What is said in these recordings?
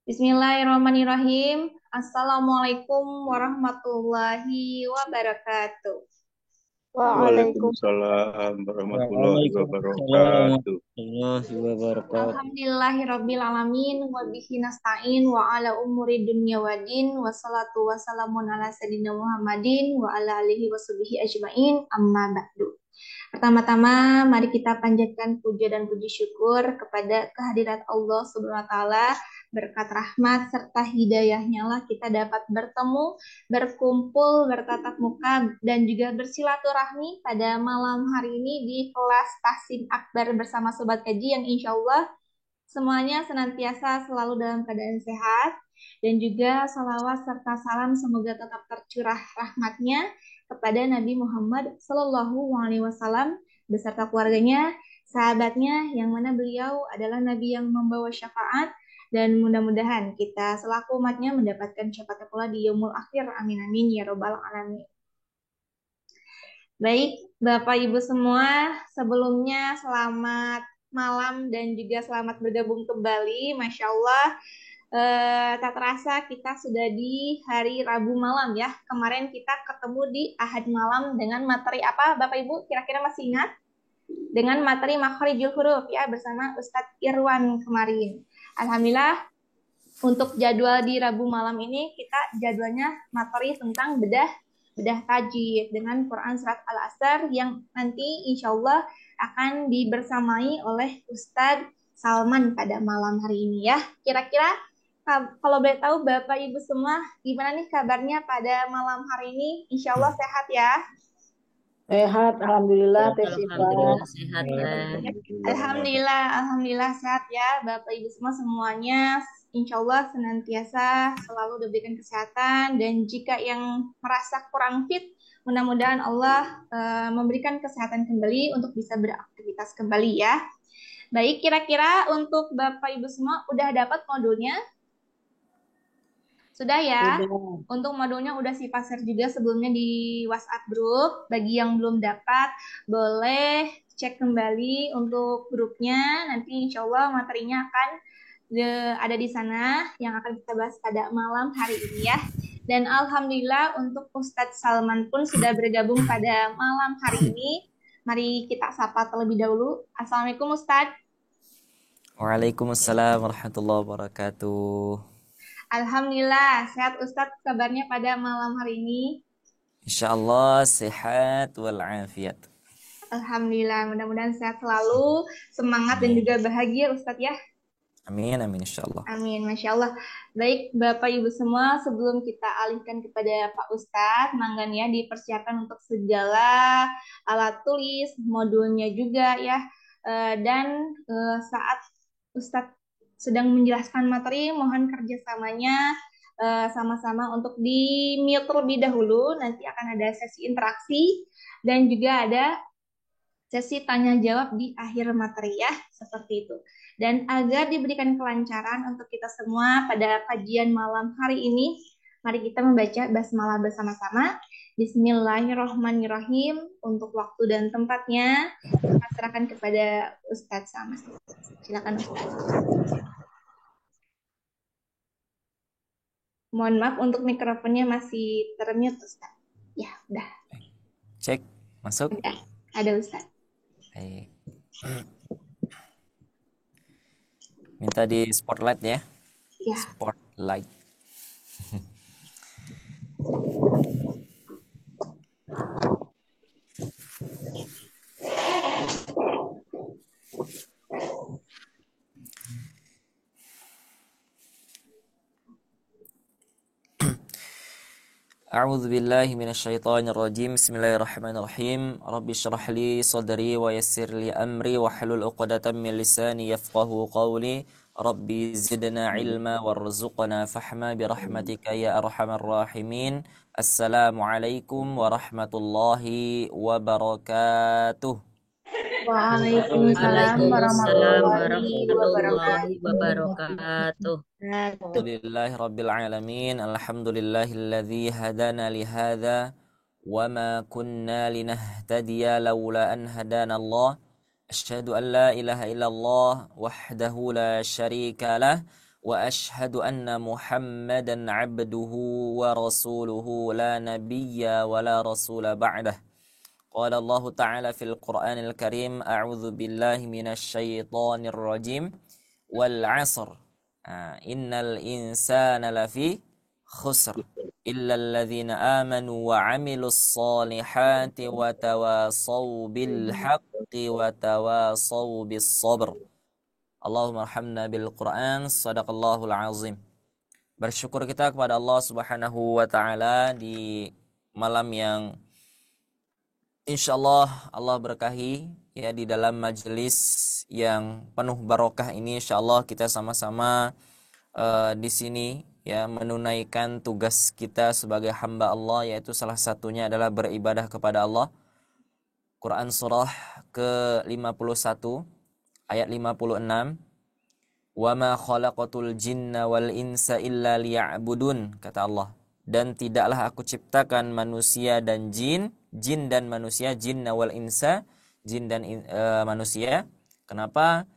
Bismillahirrahmanirrahim. Assalamualaikum warahmatullahi wabarakatuh. Waalaikumsalam. Waalaikumsalam warahmatullahi Waalaikumsalam wabarakatuh. warahmatullahi wabarakatuh. Alhamdulillahirabbil alamin wa bihi nasta'in wa ala umuri dunya waddin wassalatu wassalamun ala sayyidina Muhammadin wa ala alihi washabihi ajmain amma ba'du. Pertama-tama, mari kita panjatkan puja dan puji syukur kepada kehadirat Allah Subhanahu wa taala. Berkat rahmat serta hidayahnya lah kita dapat bertemu, berkumpul, bertatap muka dan juga bersilaturahmi pada malam hari ini di kelas Tahsin Akbar bersama Sobat Kaji yang insya Allah semuanya senantiasa selalu dalam keadaan sehat dan juga salawat serta salam semoga tetap tercurah rahmatnya kepada Nabi Muhammad Sallallahu Alaihi Wasallam beserta keluarganya, sahabatnya yang mana beliau adalah Nabi yang membawa syafaat dan mudah-mudahan kita selaku umatnya mendapatkan syafaatnya pula di yaumul akhir. Amin amin ya robbal alamin. Baik, Bapak Ibu semua, sebelumnya selamat malam dan juga selamat bergabung kembali. Masya Allah, tak terasa kita sudah di hari Rabu malam ya. Kemarin kita ketemu di Ahad malam dengan materi apa, Bapak Ibu? Kira-kira masih ingat? Dengan materi Makhrijul Huruf ya bersama Ustadz Irwan kemarin. Alhamdulillah, untuk jadwal di Rabu malam ini kita jadwalnya materi tentang bedah tajwid dengan Quran Surat Al-Asr yang nanti insya Allah akan dibersamai oleh Ustadz Salman pada malam hari ini ya. Kira-kira kalau boleh tahu Bapak Ibu semua gimana nih kabarnya pada malam hari ini? Insya Allah sehat ya. Sehat, alhamdulillah, Teh Alhamdulillah Syifa. sehat. Alhamdulillah sehat ya Bapak Ibu semua semuanya. Insya Allah senantiasa selalu diberikan kesehatan dan jika yang merasa kurang fit, mudah-mudahan Allah memberikan kesehatan kembali untuk bisa beraktivitas kembali ya. Baik, kira-kira untuk Bapak Ibu semua udah dapat modulnya? Sudah ya? Sudah. Untuk modulnya udah share juga sebelumnya di WhatsApp group. Bagi yang belum dapat, boleh cek kembali untuk grupnya. Nanti insya Allah materinya akan ada di sana yang akan kita bahas pada malam hari ini ya. Dan Alhamdulillah untuk Ustadz Salman pun sudah bergabung pada malam hari ini. Mari kita sapa terlebih dahulu. Assalamualaikum Ustadz. Waalaikumsalam warahmatullahi wabarakatuh. Alhamdulillah, sehat Ustadz kabarnya pada malam hari ini. Insyaallah sehat walafiat. Alhamdulillah, mudah-mudahan sehat selalu, semangat dan juga bahagia Ustadz ya. Amin, amin insyaallah. Amin, Masya Allah. Baik, Bapak Ibu semua, sebelum kita alihkan kepada Pak Ustadz, manggan ya dipersiapkan untuk segala alat tulis, modulnya juga ya. Dan saat Ustadz sedang menjelaskan materi, mohon kerjasamanya sama-sama untuk di mute terlebih dahulu. Nanti akan ada sesi interaksi dan juga ada sesi tanya jawab di akhir materi ya, seperti itu. Dan agar diberikan kelancaran untuk kita semua pada kajian malam hari ini, mari kita membaca basmalah bersama-sama. Bismillahirrahmanirrahim. Untuk waktu dan tempatnya, kita serahkan kepada Ustadz Salman. Silakan Ustadz. Mohon maaf untuk mikrofonnya masih termute Ustadz. Ya, udah. Cek, masuk. Udah, ada Ustadz. Baik. Minta di spotlight ya. Ya. Spotlight. A'udzu billahi minasyaitonir rajim. Bismillahirrahmanirrahim. Rabbi shrah li sadri wa yassir li amri wa hlul 'uqdatam min lisani yafqahu qawli. Rabbi zidna ilma warzuqna fahma bi rahmatika ya arhamar rahimin. Assalamualaikum warahmatullahi wabarakatuh. Waalaikumsalam warahmatullahi wabarakatuh. Alhamdulillahi rabbil alamin. Alhamdulillahilladzi hadana li hadza wa ma kunna linahtadiya laula an hadana Allah. Asyhadu an la ilaha illallah wahdahu la syarika lah وأشهد أن محمدا عبده ورسوله لا نبي ولا رسول بعده قال الله تعالى في القرآن الكريم أعوذ بالله من الشيطان الرجيم والعصر إن الإنسان لفي خسر إلا الذين آمنوا وعملوا الصالحات وتواصوا بالحق وتواصوا بالصبر Allahumma arhamna bil Quran, sadaqallahul azim. Bersyukur kita kepada Allah Subhanahu wa taala di malam yang insyaallah Allah berkahi ya, di dalam majelis yang penuh barokah ini insyaallah kita sama-sama di sini ya menunaikan tugas kita sebagai hamba Allah, yaitu salah satunya adalah beribadah kepada Allah. Quran surah ke-51 ayat 56, wa ma khalaqatul jinna wal insa illa liya'budun, kata Allah, dan tidaklah aku ciptakan manusia dan jin dan manusia, jinna wal insa, jin dan manusia. Kenapa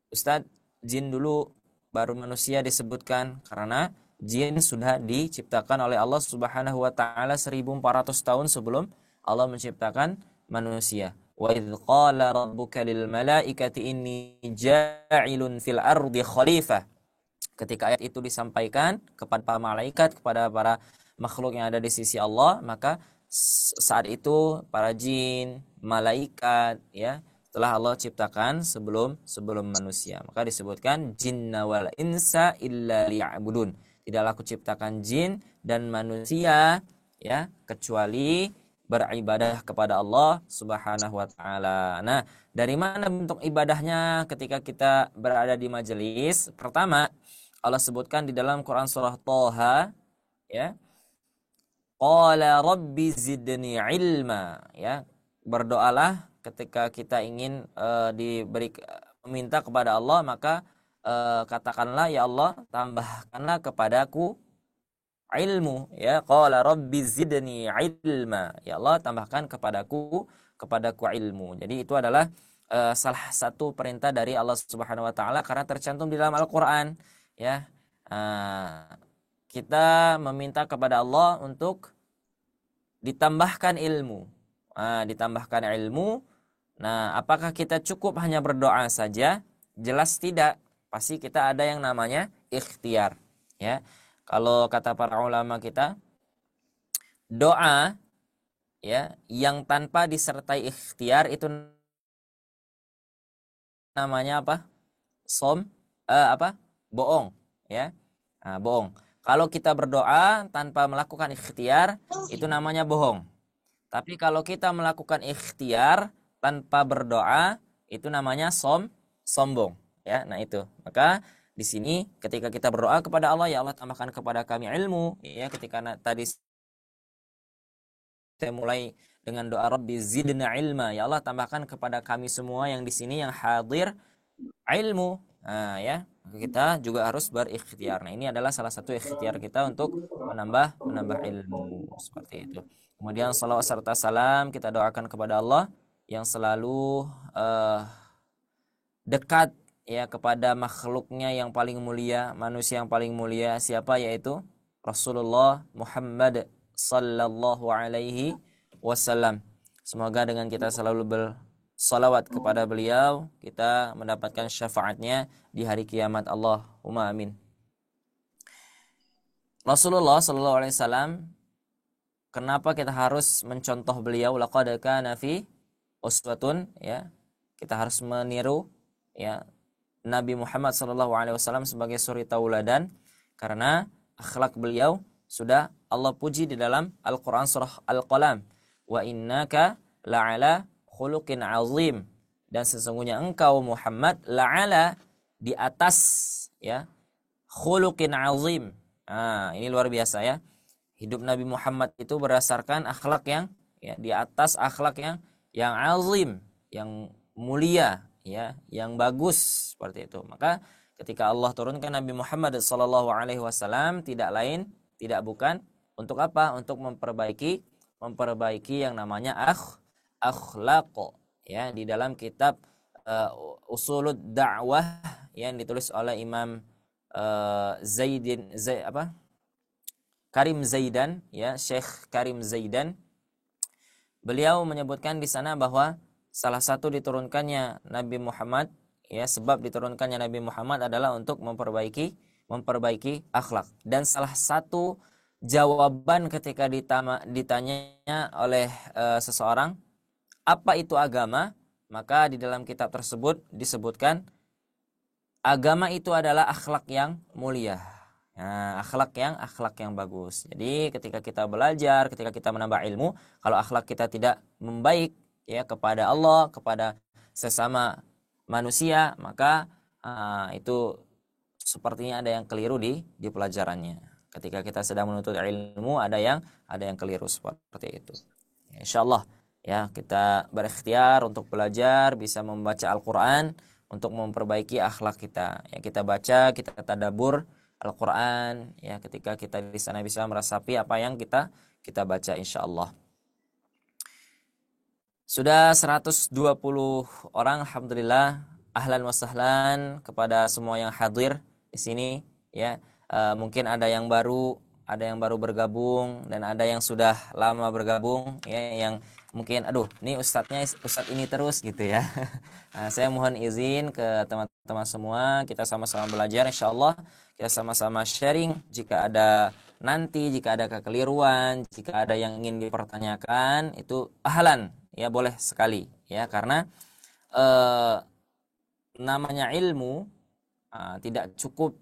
Ustaz jin dulu baru manusia disebutkan? Karena jin sudah diciptakan oleh Allah Subhanahu wa taala 1400 tahun sebelum Allah menciptakan manusia. Wa idz qala rabbuka lil malaikati inni ja'ilun fil ardi khalifah. Ketika ayat itu disampaikan kepada para malaikat, kepada para makhluk yang ada di sisi Allah, maka saat itu para jin, malaikat ya, telah Allah ciptakan sebelum manusia. Maka disebutkan jinna wal insa illa liya'budun. Tidaklah aku ciptakan jin dan manusia ya kecuali beribadah kepada Allah Subhanahu wa taala. Nah, dari mana bentuk ibadahnya ketika kita berada di majelis? Pertama, Allah sebutkan di dalam Quran surah Thaha ya. Qala rabbi zidni ilma ya. Berdoalah ketika kita ingin meminta kepada Allah, maka katakanlah ya Allah, tambahkanlah kepadaku ilmu ya. Qala rabbi zidni ilma, ya Allah tambahkan kepadaku ilmu. Jadi itu adalah salah satu perintah dari Allah Subhanahu wa taala karena tercantum di dalam Al-Qur'an ya. Kita meminta kepada Allah untuk ditambahkan ilmu. Ditambahkan ilmu. Nah, apakah kita cukup hanya berdoa saja? Jelas tidak. Pasti kita ada yang namanya ikhtiar ya. Kalau kata para ulama kita, doa ya yang tanpa disertai ikhtiar itu namanya apa? Bohong ya. Bohong. Kalau kita berdoa tanpa melakukan ikhtiar itu namanya bohong. Tapi kalau kita melakukan ikhtiar tanpa berdoa itu namanya sombong ya. Nah itu. Maka di sini ketika kita berdoa kepada Allah, ya Allah tambahkan kepada kami ilmu ya, ketika tadi saya mulai dengan doa Rabbi zidna ilma, ya Allah tambahkan kepada kami semua yang di sini yang hadir ilmu. Nah ya, kita juga harus berikhtiar. Nah, ini adalah salah satu ikhtiar kita untuk menambah ilmu seperti itu. Kemudian salawat serta salam kita doakan kepada Allah yang selalu dekat ya kepada makhluknya yang paling mulia, manusia yang paling mulia, siapa? Yaitu Rasulullah Muhammad sallallahu alaihi wasallam. Semoga dengan kita selalu bersalawat kepada beliau, kita mendapatkan syafaatnya di hari kiamat. Allahumma amin. Rasulullah sallallahu alaihi wasallam, kenapa kita harus mencontoh beliau? Laqad kana fi uswatun ya. Kita harus meniru ya Nabi Muhammad SAW sebagai suri tauladan karena akhlak beliau sudah Allah puji di dalam Al-Quran surah Al-Qalam. Wa innaka la'ala khuluqin azim, dan sesungguhnya engkau Muhammad la'ala di atas ya khuluqin azim. Ini luar biasa ya. Hidup Nabi Muhammad itu berdasarkan akhlak yang ya di atas akhlak yang azim, yang mulia ya, yang bagus seperti itu. Maka ketika Allah turunkan Nabi Muhammad sallallahu alaihi wasallam tidak lain tidak bukan untuk apa? Untuk memperbaiki yang namanya akhlaq ya. Di dalam kitab Usulud Da'wah yang ditulis oleh Imam Karim Zaidan, ya, Syekh Karim Zaidan. Beliau menyebutkan di sana bahwa salah satu diturunkannya Nabi Muhammad, ya, sebab diturunkannya Nabi Muhammad adalah untuk memperbaiki akhlak. Dan salah satu jawaban ketika ditanya oleh seseorang, apa itu agama? Maka di dalam kitab tersebut disebutkan agama itu adalah akhlak yang mulia. Nah, akhlak yang bagus. Jadi ketika kita belajar, ketika kita menambah ilmu, kalau akhlak kita tidak membaik, ya, kepada Allah, kepada sesama manusia, maka itu sepertinya ada yang keliru di pelajarannya. Ketika kita sedang menuntut ilmu, ada yang keliru seperti itu. Ya, insyaallah, ya, kita berikhtiar untuk belajar, bisa membaca Al-Qur'an untuk memperbaiki akhlak kita. Ya, kita baca, kita tadabbur Al-Quran, ya, ketika kita di sana bisa meresapi apa yang kita baca, insyaallah. Sudah 120 orang, alhamdulillah. Ahlan wa sahlan kepada semua yang hadir di sini, ya. Mungkin ada yang baru bergabung, dan ada yang sudah lama bergabung, ya, yang mungkin ini ustadz ini terus gitu, ya. Saya mohon izin ke teman-teman semua, kita sama-sama belajar, insyaallah. Kita sama-sama sharing. Jika ada kekeliruan, jika ada yang ingin dipertanyakan, itu ahlan, ya, boleh sekali, ya, karena namanya ilmu tidak cukup,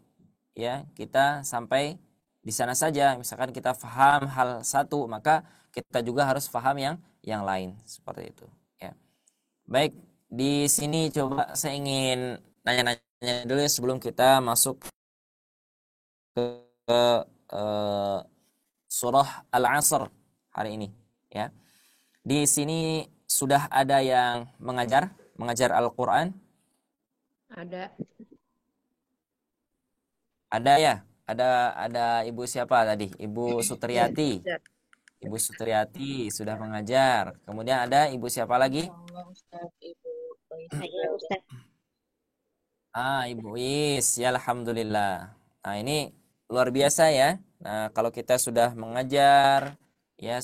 ya, kita sampai di sana saja. Misalkan kita faham hal satu, maka kita juga harus faham yang lain, seperti itu, ya. Baik, di sini coba saya ingin nanya-nanya dulu sebelum kita masuk ke surah Al-Asr hari ini, ya. Di sini sudah ada yang mengajar Al-Qur'an? Ada, ya. Ada Ibu siapa tadi? Ibu Sutriyati. Ibu Sutriyati sudah mengajar. Kemudian ada Ibu siapa lagi? Ibu Is, ya, alhamdulillah. Nah, ini luar biasa, ya. Nah, kalau kita sudah mengajar, ya,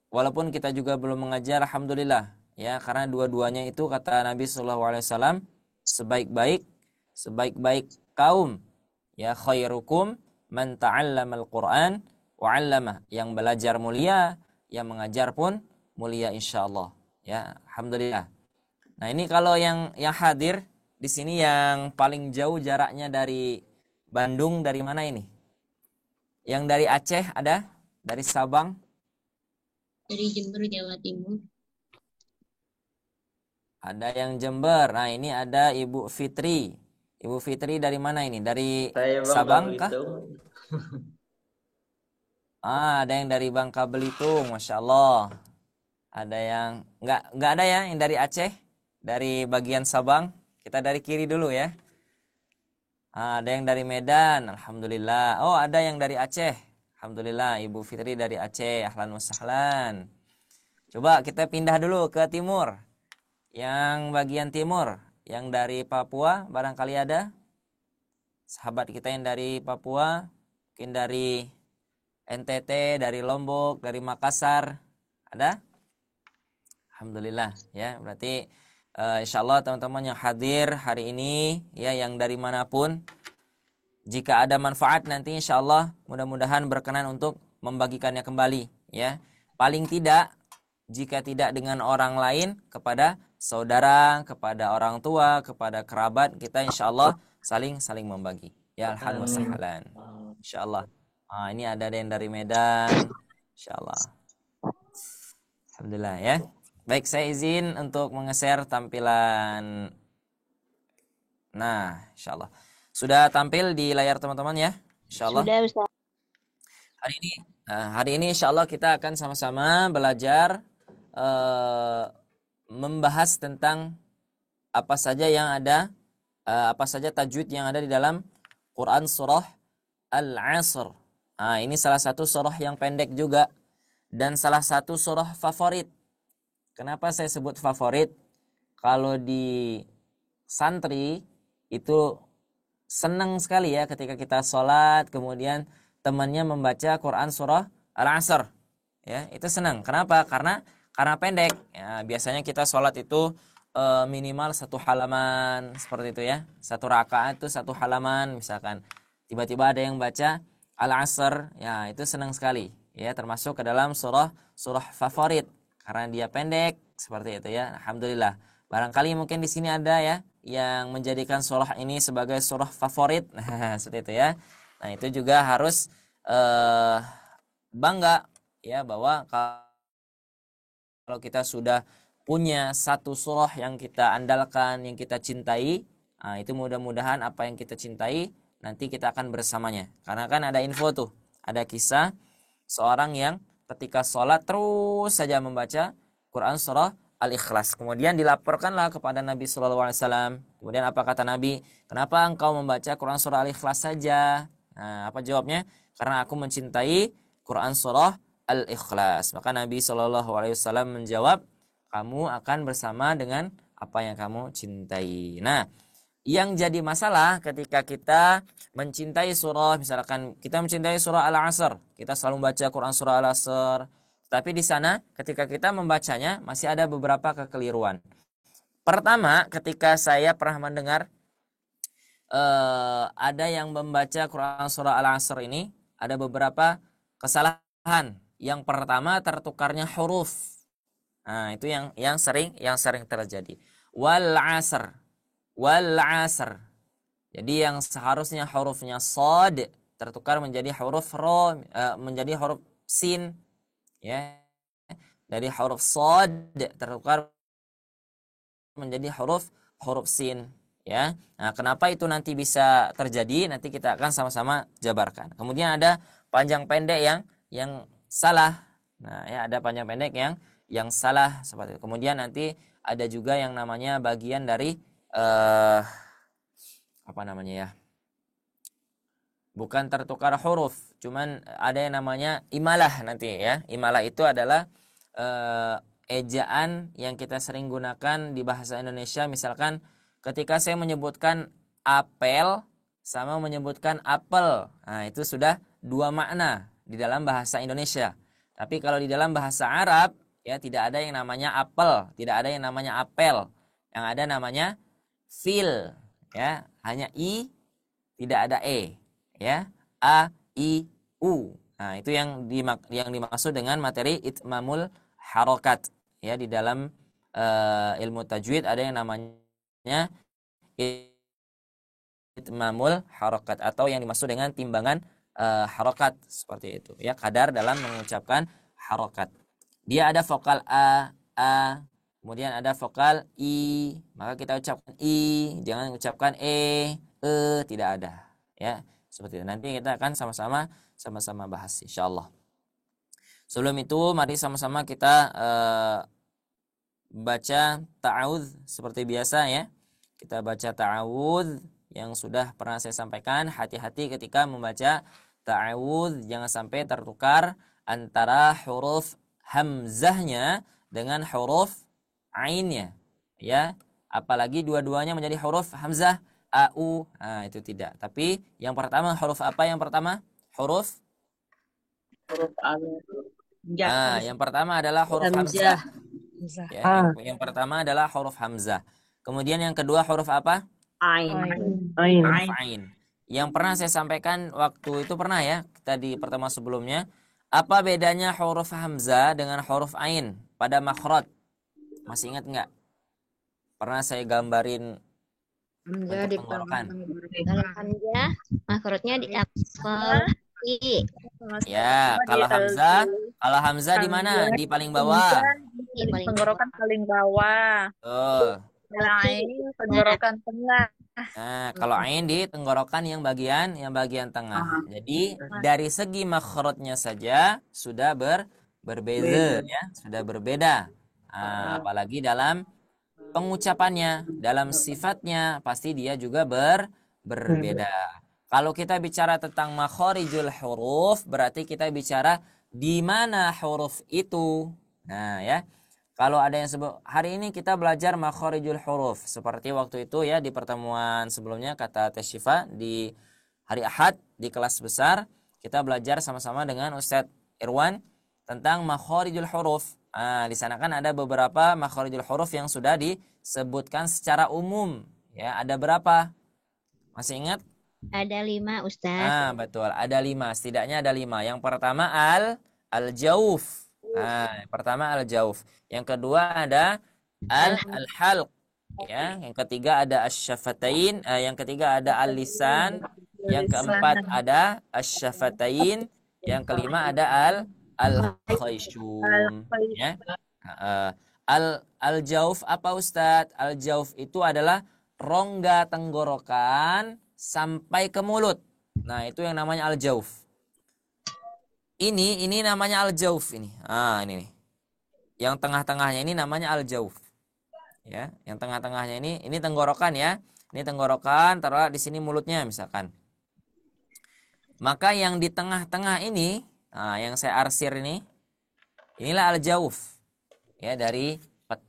walaupun kita juga belum mengajar, alhamdulillah, ya, karena dua-duanya itu kata Nabi SAW, sebaik-baik kaum, ya, khairukum man ta'allamal Qur'an wa 'allamah. Yang belajar mulia, yang mengajar pun mulia, insyaallah, ya, alhamdulillah. Nah, ini kalau yang hadir di sini yang paling jauh jaraknya dari Bandung, dari mana ini? Yang dari Aceh ada? Dari Sabang? Dari Jember, Jawa Timur. Ada yang Jember. Nah, ini ada Ibu Fitri. Ibu Fitri dari mana ini? Dari Sabang kah? Ada yang dari Bangka Belitung, Masya Allah. Ada yang nggak ada, ya, yang dari Aceh, dari bagian Sabang. Kita dari kiri dulu, ya. Ada yang dari Medan, alhamdulillah. Oh, ada yang dari Aceh, alhamdulillah. Ibu Fitri dari Aceh, ahlan wa sahlan. Coba kita pindah dulu ke timur. Yang bagian timur, yang dari Papua, barangkali ada sahabat kita yang dari Papua, mungkin dari NTT, dari Lombok, dari Makassar, ada? Alhamdulillah, ya. Berarti insyaallah teman-teman yang hadir hari ini, ya, yang dari manapun, jika ada manfaat nanti insyaallah mudah-mudahan berkenan untuk membagikannya kembali, ya. Paling tidak, jika tidak dengan orang lain, kepada saudara, kepada orang tua, kepada kerabat kita, insyaallah saling membagi, ya. Alhamdulillah, insyaallah. Ini ada yang dari Medan, insyaallah. Alhamdulillah, ya. Baik, saya izin untuk menge-share tampilan. Nah, insyaallah sudah tampil di layar teman-teman, ya, insyaallah. Sudah, Ustaz. Hari ini insyaallah kita akan sama-sama belajar membahas tentang apa saja tajwid yang ada di dalam Quran surah Al-Asr. Ini salah satu surah yang pendek juga dan salah satu surah favorit. Kenapa saya sebut favorit? Kalau di santri itu senang sekali ya ketika kita sholat kemudian temannya membaca Quran surah Al-Asr. Ya, itu senang. Kenapa? Karena pendek. Ya, biasanya kita sholat itu minimal 1 halaman seperti itu ya. 1 rakaat itu 1 halaman misalkan. Tiba-tiba ada yang baca Al-Asr, ya itu senang sekali. Ya, termasuk ke dalam surah favorit karena dia pendek seperti itu ya. Alhamdulillah. Barangkali mungkin di sini ada ya yang menjadikan surah ini sebagai surah favorit. Nah, seperti itu ya. Nah, itu juga harus bangga ya bahwa kalau kita sudah punya satu surah yang kita andalkan, yang kita cintai, nah itu mudah-mudahan apa yang kita cintai nanti kita akan bersamanya. Karena kan ada info tuh, ada kisah seorang yang ketika sholat terus saja membaca Quran surah Al-Ikhlas. Kemudian dilaporkanlah kepada Nabi SAW. Kemudian apa kata Nabi? Kenapa engkau membaca Quran surah Al-Ikhlas saja? Nah, apa jawabnya? Karena aku mencintai Quran surah Al-Ikhlas. Maka Nabi SAW menjawab, kamu akan bersama dengan apa yang kamu cintai. Nah, yang jadi masalah ketika kita mencintai surah, misalkan kita mencintai surah Al-Asr, kita selalu membaca Quran surah Al-Asr, tapi di sana ketika kita membacanya masih ada beberapa kekeliruan. Pertama, ketika saya pernah mendengar ada yang membaca Quran surah Al-Asr ini, ada beberapa kesalahan. Yang pertama, tertukarnya huruf. Nah, itu yang sering terjadi. Wal 'asr. Wal 'asr. Jadi yang seharusnya hurufnya shad tertukar menjadi huruf ra, menjadi huruf sin, ya. Dari huruf shad tertukar menjadi huruf sin, ya. Nah, kenapa itu nanti bisa terjadi? Nanti kita akan sama-sama jabarkan. Kemudian ada panjang pendek yang salah. Nah, ya ada panjang pendek yang salah seperti itu. Kemudian nanti ada juga yang namanya bagian dari apa namanya ya? Bukan tertukar huruf, cuman ada yang namanya imalah nanti ya. Imalah itu adalah ejaan yang kita sering gunakan di bahasa Indonesia. Misalkan ketika saya menyebutkan apel sama menyebutkan apel, nah itu sudah dua makna di dalam bahasa Indonesia. Tapi kalau di dalam bahasa Arab ya tidak ada yang namanya apel, tidak ada yang namanya apel. Yang ada namanya fil, ya, hanya i, tidak ada e, ya, a, i, u. Nah, itu yang dimaksud dengan materi itmamul harokat, ya. Di dalam ilmu tajwid ada yang namanya itmamul harokat atau yang dimaksud dengan timbangan harokat seperti itu, ya, kadar dalam mengucapkan harokat. Dia ada vokal a, kemudian ada vokal i, maka kita ucapkan i, jangan ucapkan e, tidak ada, ya, seperti itu. Nanti kita akan sama-sama bahas insyaallah. Sebelum itu mari sama-sama kita baca ta'awudz seperti biasa, ya. Kita baca ta'awudz yang sudah pernah saya sampaikan. Hati-hati ketika membaca ta'awudz, jangan sampai tertukar antara huruf hamzahnya dengan huruf ainnya, ya. Apalagi dua-duanya menjadi huruf hamzah, au. Nah, itu tidak. Tapi yang pertama huruf apa yang pertama? Huruf Ya. yang pertama adalah huruf hamzah. Ya, yang pertama adalah huruf hamzah. Kemudian yang kedua huruf apa? Ain. Huruf ain. Yang pernah saya sampaikan waktu itu pernah ya, kita di pertemuan sebelumnya. Apa bedanya huruf hamzah dengan huruf ain pada makhraj? Masih ingat nggak? Pernah saya gambarin Hamzah untuk tenggorokan. Hamzah makhrajnya di akhir i. Ya, kalau Hamzah di mana? Di paling bawah. Di paling Tenggorokan paling bawah. Lain tenggorokan tengah. Nah, kalau ain di tenggorokan yang bagian tengah. Jadi dari segi makhrajnya saja sudah berbeda, ya, sudah berbeda. Nah, apalagi dalam pengucapannya, dalam sifatnya pasti dia juga berbeda. Kalau kita bicara tentang makharijul huruf, berarti kita bicara di mana huruf itu. Nah, ya. Kalau ada yang sebut, hari ini kita belajar makharijul huruf. Seperti waktu itu ya di pertemuan sebelumnya kata Teh Syifa di hari Ahad di kelas besar. Kita belajar sama-sama dengan Ustadz Irwan tentang makharijul huruf. Di sana kan ada beberapa makharijul huruf yang sudah disebutkan secara umum. Ya, ada berapa? Masih ingat? Ada 5, Ustaz. Betul. Ada 5. Setidaknya ada 5. Yang pertama al-jauf. Yang pertama al-jauf. Yang kedua ada al-halq. Ya, yang ketiga ada asy-syafatain. Yang ketiga ada al-lisan. Yang keempat ada asy-syafatain. Yang kelima ada al-khayshum. Ya. Al-jauf apa Ustadz? Al-jauf itu adalah rongga tenggorokan sampai ke mulut. Nah, itu yang namanya al-jauf. Ini namanya al-jauf ini. Ini nih. Yang tengah-tengahnya ini namanya al-jauf. Ya, yang tengah-tengahnya ini tenggorokan ya. Ini tenggorokan, taruh di sini mulutnya misalkan. Maka yang di tengah-tengah ini, yang saya arsir ini, inilah al-jauf. Ya, dari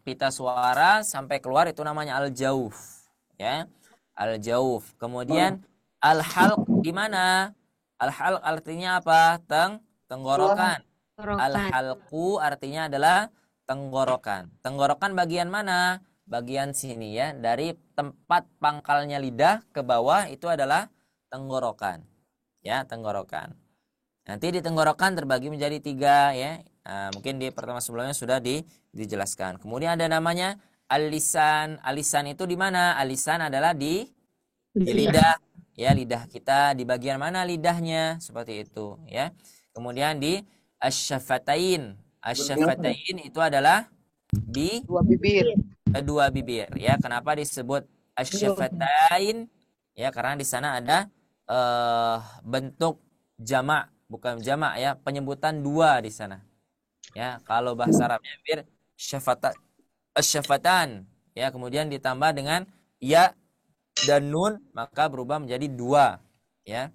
pita suara sampai keluar itu namanya al-jauf. Ya. Al-jauf. Kemudian al-halq di mana? Al-halq artinya apa? Tenggorokan. Al-halqu artinya adalah tenggorokan. Tenggorokan bagian mana? Bagian sini ya. Dari tempat pangkalnya lidah ke bawah itu adalah tenggorokan. Ya, tenggorokan. Nanti di tenggorokan terbagi menjadi 3 ya. Mungkin di pertemuan sebelumnya sudah dijelaskan. Kemudian ada namanya al-lisan. Al-lisan itu di mana? Al-lisan adalah di lidah. Ya, lidah kita di bagian mana lidahnya? Seperti itu ya. Kemudian di asy-syafatain. Asy-syafatain itu adalah di dua bibir ya. Kenapa disebut asy-syafatain? Ya, karena di sana ada bentuk jamak, bukan jamak ya, penyebutan 2 di sana. Ya, kalau bahasa Arabnya syafatan ya, kemudian ditambah dengan ya dan nun maka berubah menjadi 2 ya.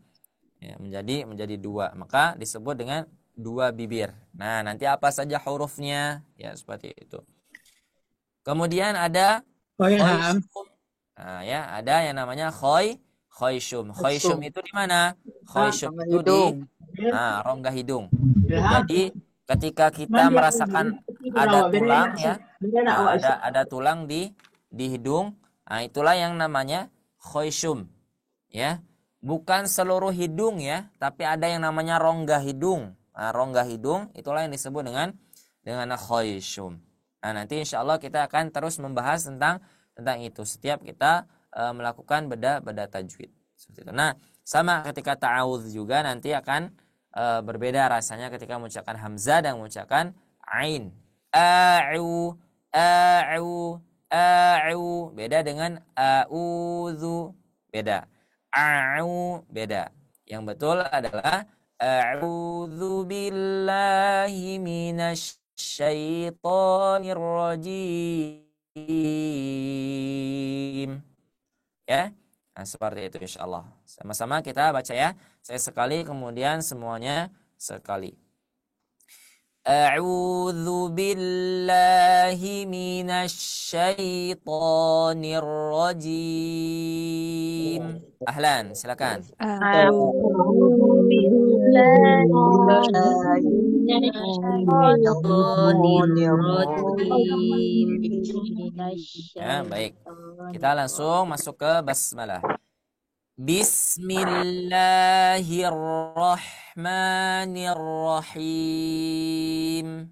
Ya, menjadi 2. Maka disebut dengan 2 bibir. Nah, nanti apa saja hurufnya? Ya, seperti itu. Kemudian ada khayshum. Ya, ada yang namanya khayshum. Khayshum itu di mana? Khayshum itu di rongga hidung. Jadi ketika kita merasakan ada tulang ya, ada tulang di hidung, itulah yang namanya khayshum. Ya, bukan seluruh hidung ya, tapi ada yang namanya rongga hidung. Rongga hidung itulah yang disebut dengan khayshum. Nanti insya Allah kita akan terus membahas tentang itu setiap kita melakukan beda tajwid. Seperti itu. Nah, sama ketika ta'awudz juga nanti akan berbeda rasanya ketika mengucapkan hamzah dan mengucapkan ain. A'u, beda dengan a'udzu, beda. A'u, beda. Yang betul adalah a'udzu billahi minasy syaitonir rajim. Ya. Nah, seperti itu insyaallah. Sama-sama kita baca ya. Saya sekali kemudian semuanya sekali. A'udzu billahi minasy syaithanir rajim. Ahlan, silakan. A'udzu billahi Ya, baik. Kita langsung masuk ke basmalah. Bismillahirrahmanirrahim.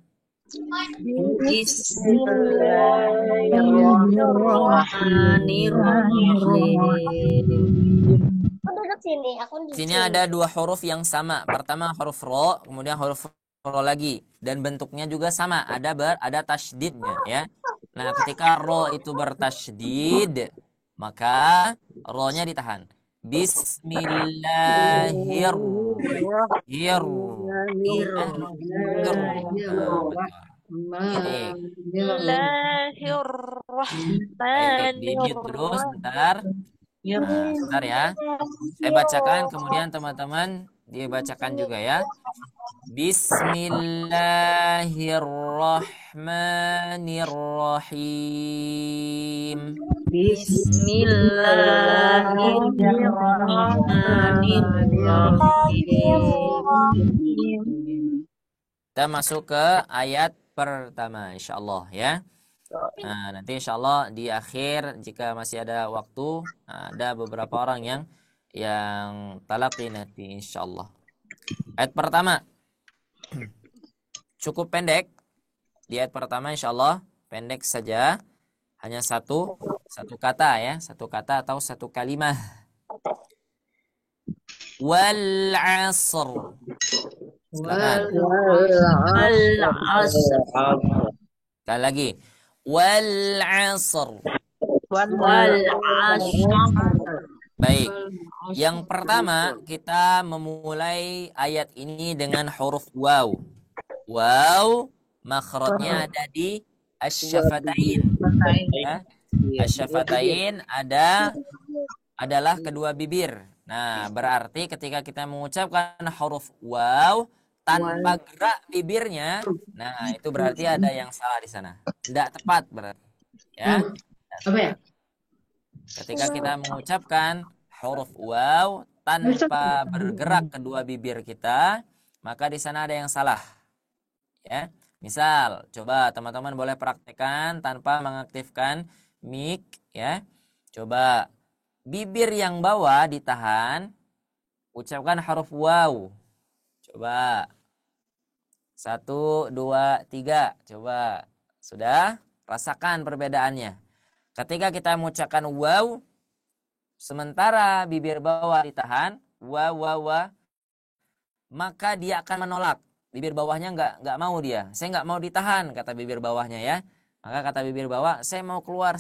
Sini ada 2 huruf yang sama. Pertama huruf ro, kemudian huruf ro lagi, dan bentuknya juga sama. Ada tasydidnya ya. Nah, ketika ro itu bertasydid, maka ro-nya ditahan. Bismillahirrahmanirrahim. Terus bentar. Bentar ya. Saya bacakan kemudian teman-teman dibacakan juga ya. Bismillahirrahmanirrahim. Bismillahirrahmanirrahim. Kita masuk ke ayat pertama insyaallah ya. Nah, nanti insyaallah di akhir jika masih ada waktu, ada beberapa orang yang talaqi nanti insyaallah. Ayat pertama cukup pendek. Di ayat pertama insyaallah pendek saja. Hanya satu kata ya, satu kata atau satu kalimat. Wal 'asr. Silakan. Sekali lagi. Wal 'asr. Baik. Yang pertama kita memulai ayat ini dengan huruf waw. Waw makhrajnya ada di asy-syafatain. Ya. Asy-syafatain adalah kedua bibir. Nah, berarti ketika kita mengucapkan huruf waw tanpa gerak bibirnya, nah itu berarti ada yang salah di sana. Tidak tepat berarti. Ya. Ketika kita mengucapkan huruf waw tanpa bergerak kedua bibir kita, maka di sana ada yang salah. Ya. Misal, coba teman-teman boleh praktekkan tanpa mengaktifkan mic ya. Coba bibir yang bawah ditahan, ucapkan huruf waw. Coba. 1, 2, 3. Coba. Sudah? Rasakan perbedaannya. Ketika kita mengucapkan waw, sementara bibir bawah ditahan, wa, maka dia akan menolak. Bibir bawahnya nggak mau dia. Saya nggak mau ditahan, kata bibir bawahnya ya. Maka kata bibir bawah, saya mau keluar.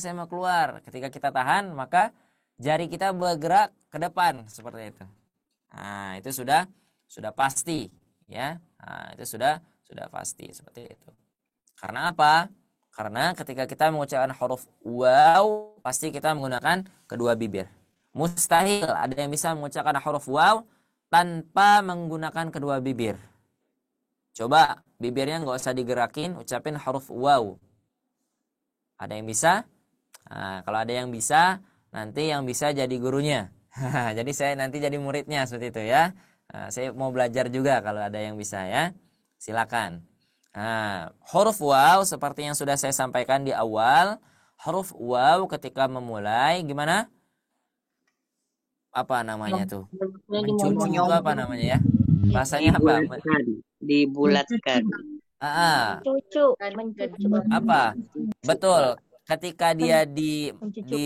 Ketika kita tahan, maka jari kita bergerak ke depan seperti itu. Nah, itu sudah pasti ya. Nah, itu sudah pasti seperti itu. Karena apa? Karena ketika kita mengucapkan huruf waw, pasti kita menggunakan kedua bibir. Mustahil ada yang bisa mengucapkan huruf waw tanpa menggunakan kedua bibir. Coba bibirnya nggak usah digerakin, ucapin huruf waw. Ada yang bisa? Nah, kalau ada yang bisa, nanti yang bisa jadi gurunya. Jadi saya nanti jadi muridnya seperti itu ya. Nah, saya mau belajar juga kalau ada yang bisa ya. Silakan. Nah, huruf waw seperti yang sudah saya sampaikan di awal, huruf waw ketika memulai gimana? Apa namanya tuh? Mencucu apa namanya ya? Bahasanya apa? Dibulatkan. Mencucu. Apa? Betul. Ketika dia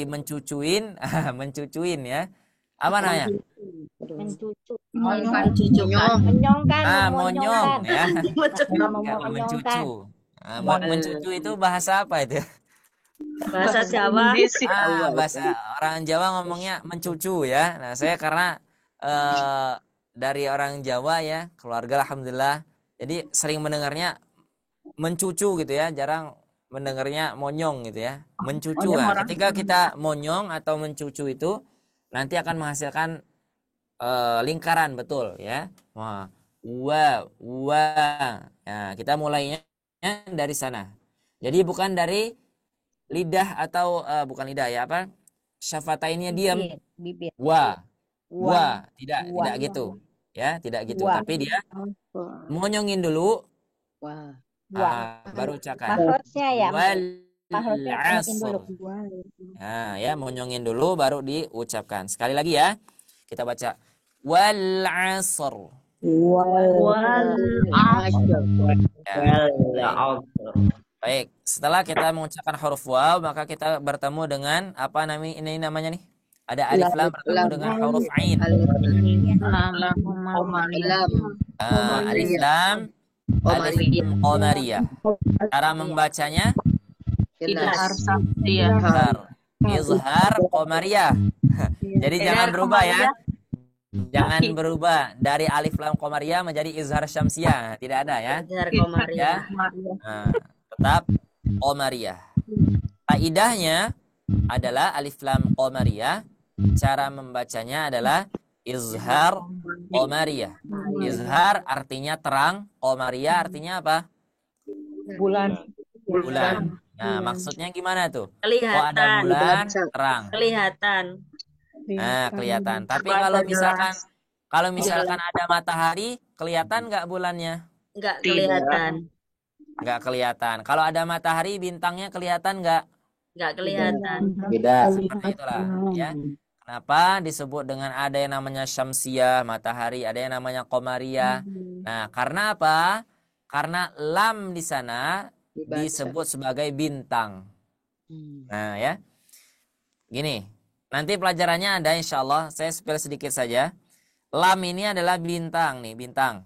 mencucuin, mencucuin ya. Apa namanya? Mencucu. Menyongkan. Monyong ya. Mencucu. Mencucu itu bahasa apa itu? Bahasa Jawa. Bahasa orang Jawa ngomongnya mencucu ya. Nah, saya karena dari orang Jawa ya, keluarga alhamdulillah. Jadi sering mendengarnya mencucu gitu ya, jarang mendengarnya monyong gitu ya. Mencucu ya. Ketika kita monyong atau mencucu itu nanti akan menghasilkan lingkaran betul ya. Wah, Nah, kita mulainya dari sana. Jadi bukan dari lidah atau bukan lidah ya apa? Syafatainnya diam. Bibir. Tidak gitu. Ya, tidak gitu. Tapi dia monyongin dulu. Baru ucapkan. Makhrajnya ya. Wal 'asr. Nah, ya monyongin dulu baru diucapkan. Sekali lagi ya. Kita baca wal 'asr. Baik, setelah kita mengucapkan huruf waw, maka kita bertemu dengan apa namanya nih? Ada alif lam bertemu dengan huruf ain. Alif lam qamariyah. Cara membacanya izhar qamariyah. Jadi jangan berubah ya. Jangan berubah dari alif lam qamariyah menjadi izhar syamsiyah. Tidak ada ya. Izhar qamariyah. Tetap qamariyah. Kaidahnya adalah alif lam qamariyah. Cara membacanya adalah izhar qamariyah. Izhar artinya terang, qamariyah artinya apa? Bulan. Bulan. Nah, maksudnya gimana tuh? Kok ada Kelihatan. bulan, terang. Kelihatan. Nah, kelihatan. Tapi Kelihatan kalau misalkan ada matahari, kelihatan nggak bulannya? Nggak kelihatan. Nggak kelihatan. Kalau ada matahari, bintangnya kelihatan nggak? Nggak kelihatan. Beda. Seperti itulah, ya. Kenapa disebut dengan ada yang namanya syamsiyah, matahari, ada yang namanya qamariyah? Nah, karena apa? Karena lam di sana disebut sebagai bintang. Nah, ya. Gini, nanti pelajarannya ada insya Allah. Saya spill sedikit saja. Lam ini adalah bintang nih, bintang.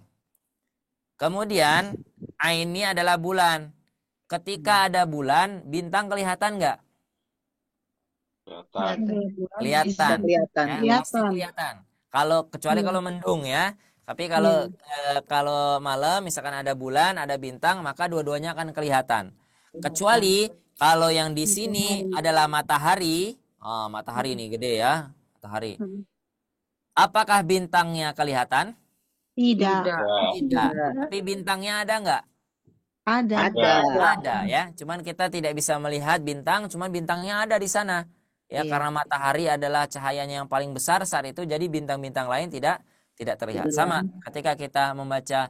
Kemudian ain ini adalah bulan. Ketika ada bulan, bintang kelihatan nggak? Kelihatan. Ya, pasti kelihatan. Kecuali kalau mendung ya. Tapi kalau malam misalkan ada bulan, ada bintang, maka dua-duanya akan kelihatan. Kecuali kalau yang di sini adalah matahari. Oh, matahari ini gede ya, matahari. Apakah bintangnya kelihatan? Tidak. Tidak. Tapi bintangnya ada nggak? Ada ya. Cuman kita tidak bisa melihat bintang, cuman bintangnya ada di sana. Ya, karena matahari adalah cahayanya yang paling besar saat itu, jadi bintang-bintang lain tidak terlihat. Sama ketika kita membaca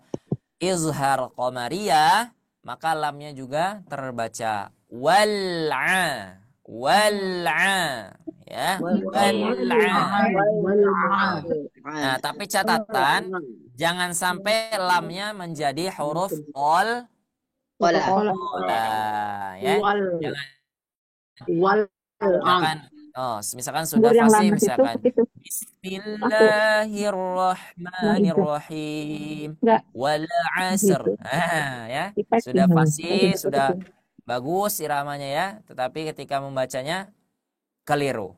izhar qamariyah, maka lamnya juga terbaca wal'a ya, wal'a. Nah, tapi catatan jangan sampai lamnya menjadi huruf qol ya. Misalkan sudah fasih, misalkan Bismillahirrahmanirrahim wal asr. Ya, sudah fasih, sudah bagus iramanya ya, tetapi ketika membacanya keliru.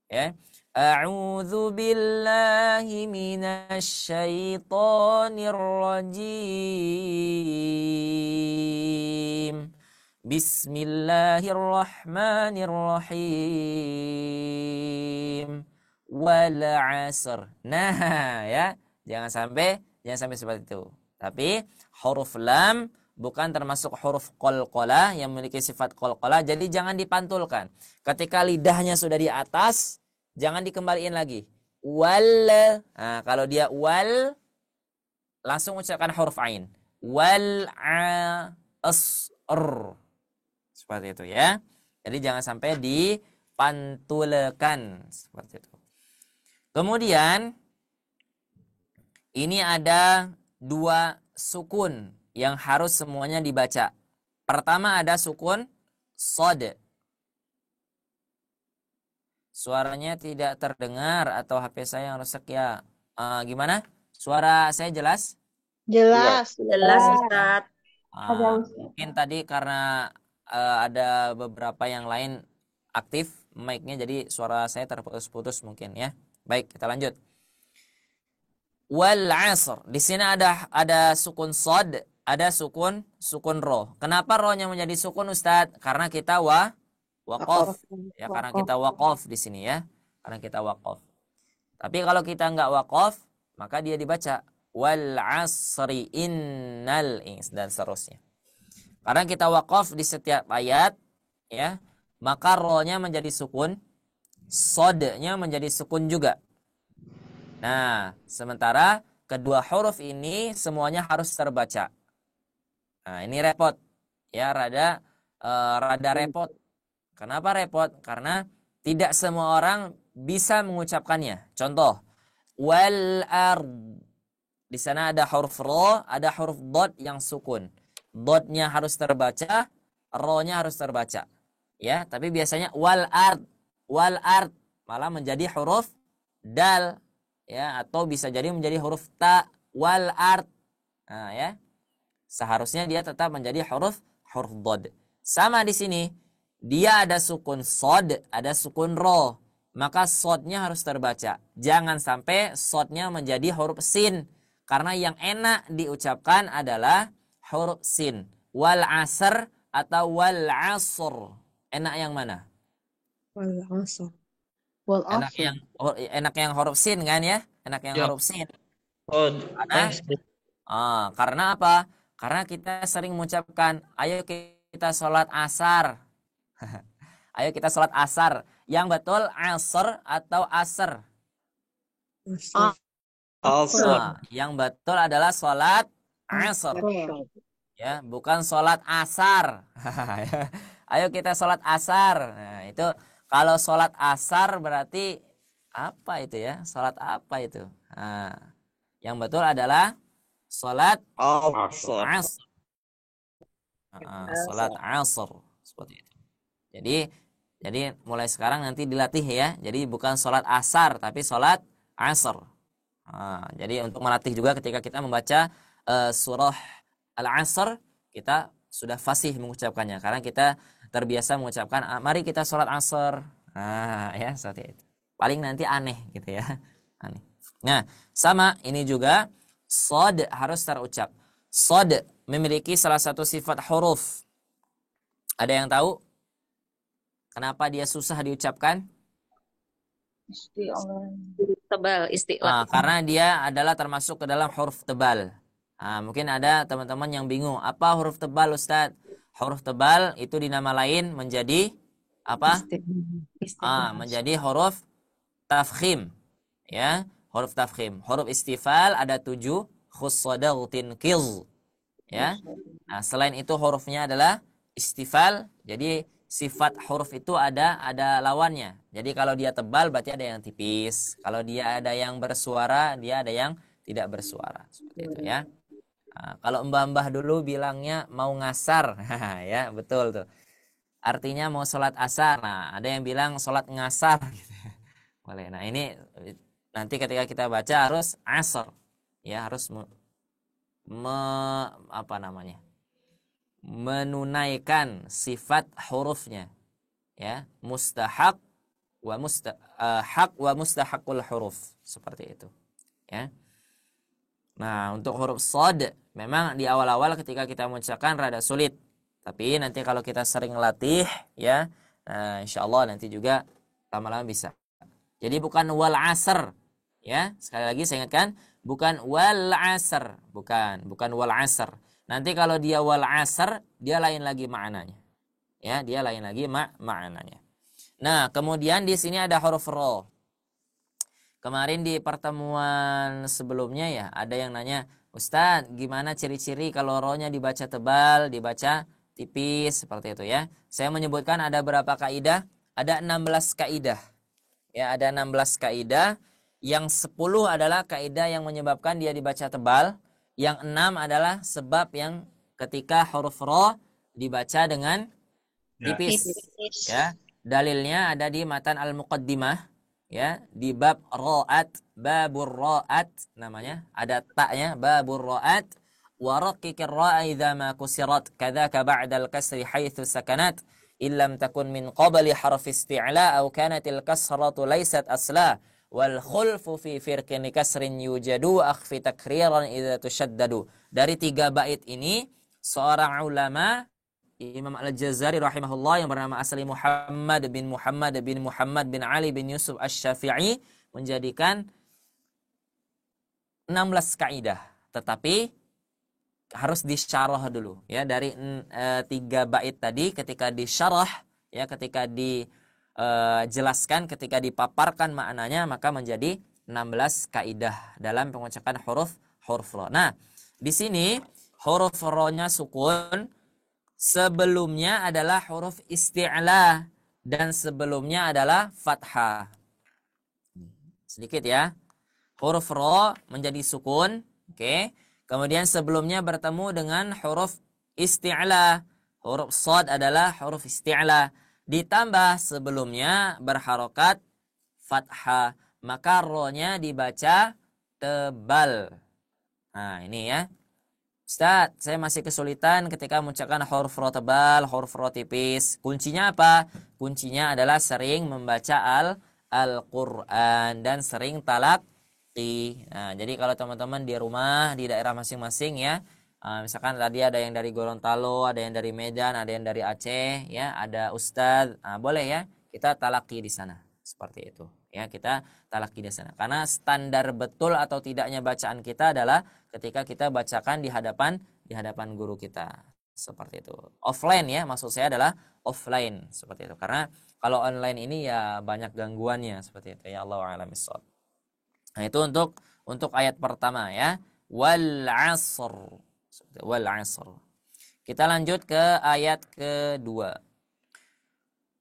Ya. A'udzu billahi minasyaitonir rajim. Bismillahirrahmanirrahim. Wal 'asr. Nah, ya, jangan sampai seperti itu. Tapi huruf lam bukan termasuk huruf qalqalah yang memiliki sifat qalqalah, jadi jangan dipantulkan. Ketika lidahnya sudah di atas, jangan dikembaliin lagi. Wal. Nah, kalau dia wal, langsung ucapkan huruf ain. Wal 'asr. Seperti itu ya. Jadi jangan sampai dipantulkan seperti itu. Kemudian ini ada 2 sukun yang harus semuanya dibaca. Pertama ada sukun shad. Suaranya tidak terdengar atau HP saya yang rusak ya. Gimana? Suara saya jelas? Jelas. Jelas, Ustaz. Mungkin tadi karena ada beberapa yang lain aktif mic-nya, jadi suara saya terputus-putus mungkin ya. Baik, kita lanjut. Wal 'asr. Di sini ada sukun shad, ada sukun ro. Kenapa ro-nya menjadi sukun, Ustaz? Karena kita waqaf. Ya, karena kita waqaf di sini ya. Karena kita waqaf. Tapi kalau kita enggak waqaf, maka dia dibaca wal 'asri innal dan seterusnya. Karena kita waqaf di setiap ayat ya, maka ro-nya menjadi sukun, shad-nya menjadi sukun juga. Nah, sementara kedua huruf ini semuanya harus terbaca. Nah, ini repot. Ya, rada repot. Kenapa repot? Karena tidak semua orang bisa mengucapkannya. Contoh, wal ard. Di sana ada huruf ro, ada huruf dot yang sukun. Dotnya harus terbaca, ro-nya harus terbaca. Ya, tapi biasanya wal ard malah menjadi huruf dal ya, atau bisa jadi menjadi huruf ta, wal ard. Nah, ya. Seharusnya dia tetap menjadi huruf dod. Sama di sini. Dia ada sukun sod, ada sukun ro. Maka sodnya harus terbaca. Jangan sampai sodnya menjadi huruf sin. Karena yang enak diucapkan adalah huruf sin. Wal asr atau wal asr. Enak yang mana? Wal asr. Enak yang huruf sin kan ya? Enak yang huruf sin. Oh, Karena karena apa? Karena kita sering mengucapkan, ayo kita sholat asar. Ayo kita sholat asar. Yang betul asar atau asar? Yang betul adalah sholat asar. Ya, bukan sholat asar. Ayo kita sholat asar. Nah, itu kalau sholat asar berarti apa itu ya? Sholat apa itu? Nah, yang betul adalah sholat asar. Sholat asar seperti itu. Jadi mulai sekarang nanti dilatih ya. Jadi bukan sholat asar tapi sholat asar. Jadi untuk melatih juga ketika kita membaca surah Al-Asr, kita sudah fasih mengucapkannya karena kita terbiasa mengucapkan mari kita sholat asar. Ya seperti itu. Paling nanti aneh gitu ya. Aneh. Nah, sama ini juga shad harus terucap. Shad memiliki salah satu sifat huruf. Ada yang tahu kenapa dia susah diucapkan? Tebal, istilah. Karena dia adalah termasuk ke dalam huruf tebal. Mungkin ada teman-teman yang bingung, apa huruf tebal Ustadz? Huruf tebal itu di nama lain menjadi apa? Menjadi huruf tafkhim. Ya, huruf tafkhim. Huruf istifal ada 7, khussadaghtin kiz. Ya. Nah, selain itu hurufnya adalah istifal. Jadi sifat huruf itu ada lawannya. Jadi kalau dia tebal berarti ada yang tipis. Kalau dia ada yang bersuara, dia ada yang tidak bersuara. Seperti itu ya. Kalau mbah-mbah dulu bilangnya mau ngasar. Ya, betul tuh. Artinya mau sholat asar. Nah, ada yang bilang sholat ngasar. Boleh. Nah, ini nanti ketika kita baca harus asar. Ya, harus menunaikan sifat hurufnya. Ya, mustahaq wa mustahaqul huruf. Seperti itu. Ya. Nah, untuk huruf shad memang di awal-awal ketika kita mengucapkan rada sulit. Tapi nanti kalau kita sering latih ya, insyaallah nanti juga lama-lama bisa. Jadi bukan wal asr ya. Sekali lagi saya ingatkan, bukan wal asr, bukan wal asr. Nanti kalau dia wal asr, dia lain lagi maknanya. Ya, dia lain lagi maknanya. Nah, kemudian di sini ada huruf ra. Kemarin di pertemuan sebelumnya ya, ada yang nanya, Ustadz, gimana ciri-ciri kalau ro-nya dibaca tebal, dibaca tipis, seperti itu ya. Saya menyebutkan ada berapa kaidah? Ada 16 kaidah. Ya, ada 16 kaidah. Yang 10 adalah kaidah yang menyebabkan dia dibaca tebal. Yang 6 adalah sebab yang ketika huruf ro dibaca dengan tipis. Ya, dalilnya ada di matan al-muqaddimah. Ya, di bab ra'at, babur ra'at namanya, ada ta'nya, babur ra'at wa raqiqir ra'a idza ma kusirat kadzaka ba'da al-kasri haitsu sakanat illam takun min qabli harf isti'la aw kanat al-kasratu laysat asla wal khulfu fi firqin kasrin yujadu akhfi takriran idza tushaddadu. Dari 3 bait ini seorang ulama Imam Al-Jazari rahimahullah yang bernama asli Muhammad bin Ali bin Yusuf Asy-Syafi'i menjadikan 16 kaidah, tetapi harus disyarah dulu ya. Dari 3 bait tadi ketika disyarah ya, ketika dijelaskan, ketika dipaparkan maknanya, maka menjadi 16 kaidah dalam pengucapan huruf ra. Nah, di sini huruf ra-nya sukun. Sebelumnya adalah huruf isti'la dan sebelumnya adalah fathah. Sedikit ya. Huruf ra menjadi sukun, oke. Kemudian sebelumnya bertemu dengan huruf isti'la. Huruf shad adalah huruf isti'la. Ditambah sebelumnya berharokat fathah, maka ra-nya dibaca tebal. Nah, ini ya. Ustaz, saya masih kesulitan ketika mengucapkan huruf ra tebal, huruf ra tipis. Kuncinya apa? Kuncinya adalah sering membaca Al-Quran dan sering talaqi. Nah, jadi kalau teman-teman di rumah, di daerah masing-masing ya, misalkan tadi ada yang dari Gorontalo, ada yang dari Medan, ada yang dari Aceh, ya, ada Ustadz, boleh ya, kita talaqi di sana. Seperti itu. Ya, kita talaki di sana. Karena standar betul atau tidaknya bacaan kita adalah ketika kita bacakan di hadapan guru kita. Seperti itu. Offline ya, maksud saya adalah offline seperti itu. Karena kalau online ini ya banyak gangguannya seperti itu ya, Allahu a'lam bishawab. Nah, itu untuk ayat pertama ya. Wal 'asr. Wal 'asr. Kita lanjut ke ayat kedua.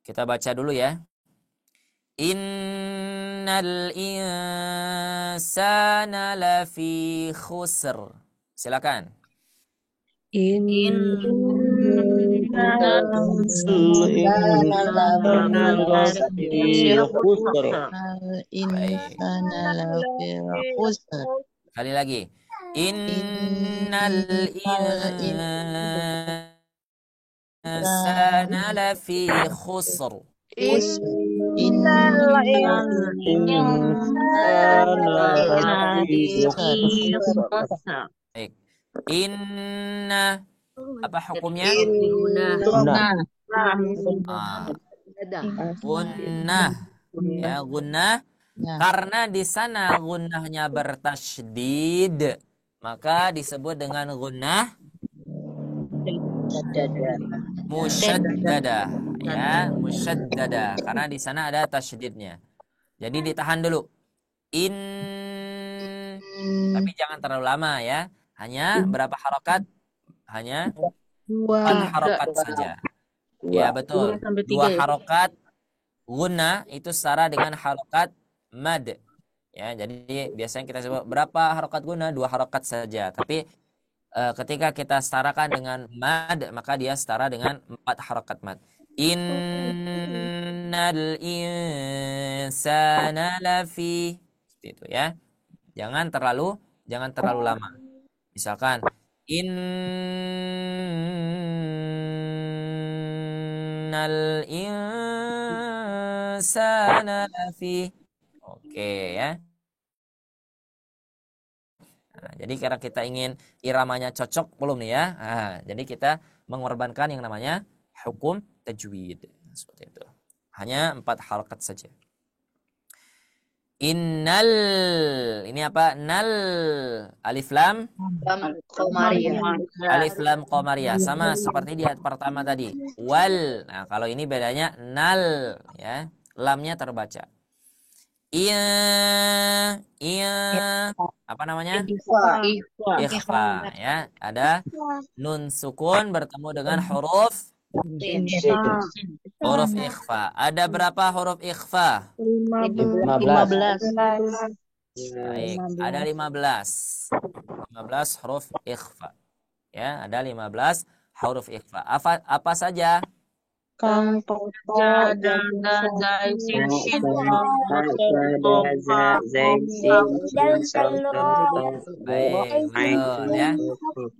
Kita baca dulu ya. Innal insana lafi khusr. Silakan. Kali lagi. Innal insana lafi khusr. Baik. Inna apa hukumnya? Gunnah. Ya, gunnah. Karena di sana gunnahnya bertasydid, maka disebut dengan gunnah musyaddadah. Ya, musyaddadah. Karena di sana ada tasydidnya. Jadi ditahan dulu. Tapi jangan terlalu lama ya. Hanya berapa harokat? Hanya 4 harokat saja. Ya, betul. 2 harokat gunnah itu setara dengan harokat mad. Ya, jadi biasanya kita sebut berapa harokat gunnah? 2 harokat saja. Tapi ketika kita setarakan dengan mad, maka dia setara dengan 4 harokat mad. Innal insana lafi. Seperti itu ya. Jangan terlalu lama. Misalkan innal insana lafi. Oke ya. Nah, jadi karena kita ingin iramanya cocok belum nih ya. Nah, jadi kita mengorbankan yang namanya hukum tajwid. Seperti itu. Hanya 4 harakat saja. Innal, ini apa? Nal, alif lam Qamariyah. alif lam qamariyah, sama seperti di ayat pertama tadi. Wal. Nah, kalau ini bedanya nal ya. Lamnya terbaca. Iya apa namanya? Ikhfa ya. Ada nun sukun bertemu dengan huruf ikhfa. Ada berapa huruf ikhfa? 15. Baik, ada 15. 15 huruf ikhfa. Ya, ada 15 huruf ikhfa. Apa saja? Kang Toto dan Baik, betul ya.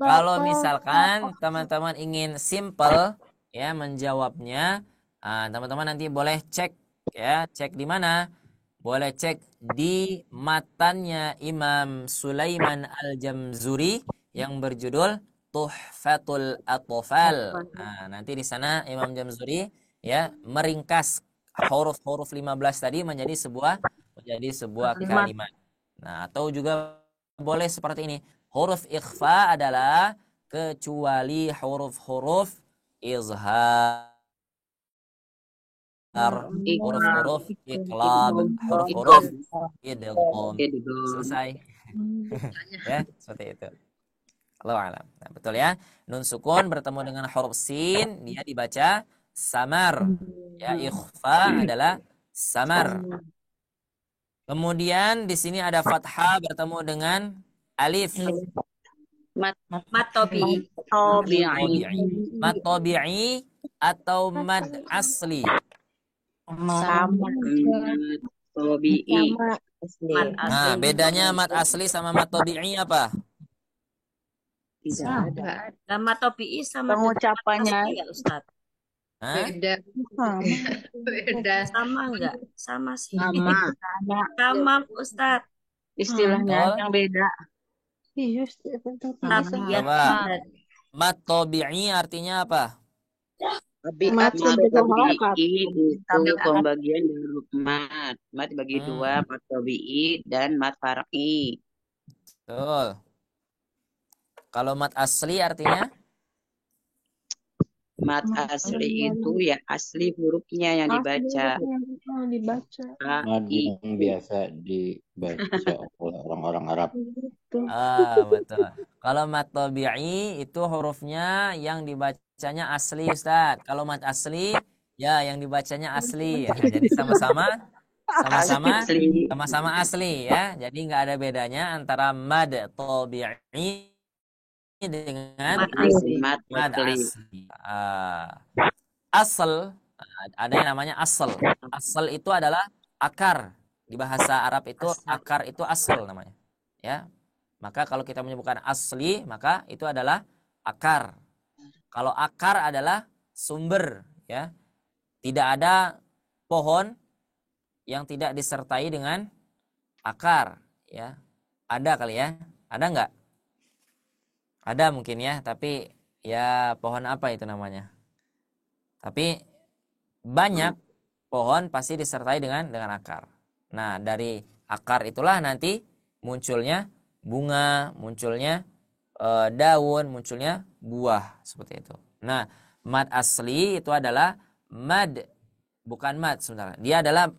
Kalau misalkan teman-teman ingin simple ya menjawabnya, teman-teman nanti boleh cek ya, cek di mana? Boleh cek di matannya Imam Sulaiman Al-Jamzuri yang berjudul Tuhfatul Atfal. Nah, nanti di sana Imam Jamzuri ya meringkas huruf-huruf 15 tadi menjadi sebuah kalimat. Nah, atau juga boleh seperti ini. Huruf ikhfa adalah kecuali huruf-huruf izhar, huruf-huruf iqlab, huruf-huruf idgham. Selesai. Ya, seperti itu. Allahu a'lam. Nah, betul ya. Nun sukun bertemu dengan huruf sin, dia dibaca samar. Ya, ikhfa adalah samar. Kemudian di sini ada fathah bertemu dengan alif. Mat tabi'i. Mad tabi'i atau mad asli. Tabi'i. Nah, bedanya mad asli sama mad tabi'i apa? Tidak ada. Mat tabi'i sama pengucapannya ya, Ustaz? Hah? Beda. Sama enggak? Sama sih. sama Ustaz. istilahnya Betul. yang beda. Tapi ya Coba. Mad tabi'i artinya apa? Tabiat Mat atau betul harakat. tabi'i itu Tabiat. pembagian dari huruf mat. Mat dibagi dua, Hmm, mat tabi'i dan mat far'i. betul. Kalau mat asli artinya Mat asli itu ya asli hurufnya yang Asli dibaca. hurufnya yang dibaca. A, Mad I, yang biasa dibaca oleh orang-orang Arab. Gitu. betul. Kalau mat tabi'i itu hurufnya yang dibacanya asli, Ustaz. Kalau mat asli ya yang dibacanya asli. Ya, jadi sama-sama asli. sama-sama asli ya. Jadi nggak ada bedanya antara mad tabi'i dengan Mat Asli. asli, mat mad asli. asli. Asal ada yang namanya asal. Asal itu adalah akar. Di bahasa Arab itu Asal. akar itu asal namanya. Ya. Maka kalau kita menyebutkan asli, maka itu adalah akar. Kalau akar adalah sumber, ya. Tidak ada pohon yang tidak disertai dengan akar, ya. Ada kali ya? Ada nggak? Ada mungkin ya, tapi ya pohon apa itu namanya? Tapi banyak pohon pasti disertai dengan akar. Nah, dari akar itulah nanti munculnya bunga, munculnya daun, munculnya buah seperti itu. Nah, mad asli itu adalah mad, bukan mad sebenarnya. Dia adalah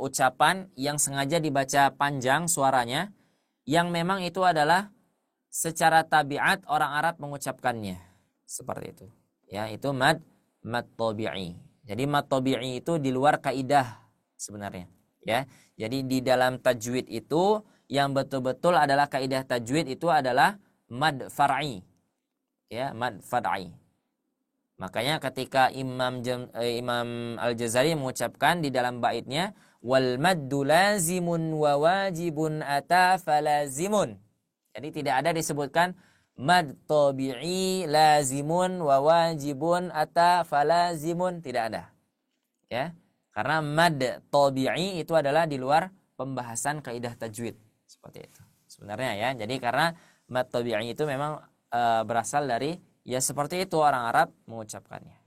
ucapan yang sengaja dibaca panjang suaranya, yang memang itu adalah secara tabiat orang Arab mengucapkannya seperti itu. Ya, itu mad tabi'i. Jadi mad tabi'i itu di luar kaidah sebenarnya. Ya, jadi di dalam tajwid itu yang betul-betul adalah kaidah tajwid itu adalah mad far'i. Ya, mad far'i. Makanya ketika Imam Al-Jazari mengucapkan di dalam baitnya wal maddu lazimun wa wajibun ata falazimun. Jadi tidak ada disebutkan mad tabi'i lazimun wa wajibun ata falazimun, tidak ada. Ya. Karena mad tabi'i itu adalah di luar pembahasan kaidah tajwid seperti itu. Sebenarnya ya. Jadi karena mad tabi'i itu memang berasal dari ya seperti itu orang Arab mengucapkannya.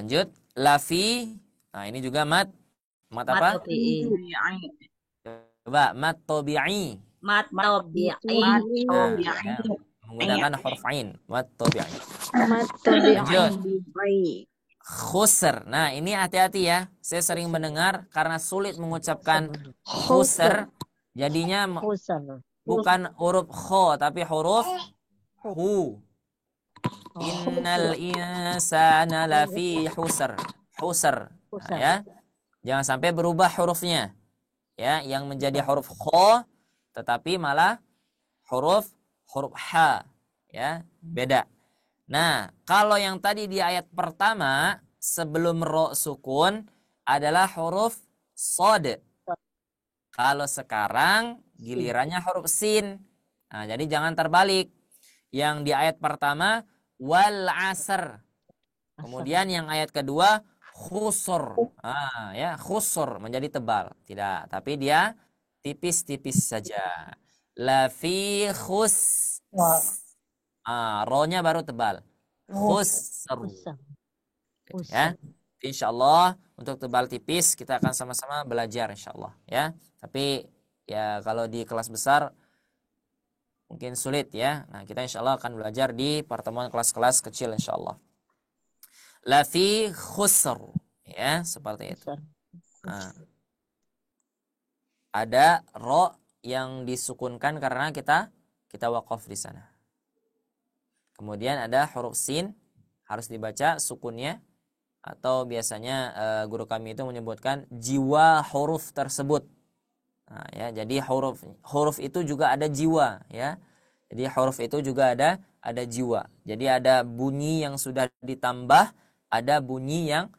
Lanjut, lafi. Nah, ini juga mad apa? tabi'i. Coba mad tabi'i. Mat tabi'i. Nah, ya, menggunakan huruf ain, mad tabi'i. Mat tabi'i. Tabi'i. Khusr. Nah, ini hati-hati ya. Saya sering mendengar karena sulit mengucapkan khusr. Jadinya Khusar. bukan huruf kho tapi huruf hu. Innal insana lafi husr. Husr. Nah, ya. Jangan sampai berubah hurufnya. Ya, yang menjadi huruf kho tetapi malah huruf ha. Ya, beda. Nah, kalau yang tadi di ayat pertama sebelum ro sukun adalah huruf sod. Kalau sekarang gilirannya huruf sin. Nah, jadi jangan terbalik. Yang di ayat pertama wal asr. Kemudian yang ayat kedua khusur. Ya, khusur menjadi tebal. Tidak, tapi dia tipis-tipis saja. La fi khus. Ro-nya baru tebal. Khusr. Ya. Insyaallah untuk tebal tipis kita akan sama-sama belajar insyaallah ya. Tapi ya kalau di kelas besar mungkin sulit ya. Nah, kita insyaallah akan belajar di pertemuan kelas-kelas kecil insyaallah. La fi khusr ya, seperti itu. Nah, ada ro yang disukunkan karena kita waqaf di sana. Kemudian ada huruf sin harus dibaca sukunnya atau biasanya guru kami itu menyebutkan jiwa huruf tersebut. Nah, ya, jadi huruf itu juga ada jiwa ya. Jadi huruf itu juga ada jiwa. Jadi ada bunyi yang sudah ditambah, ada bunyi yang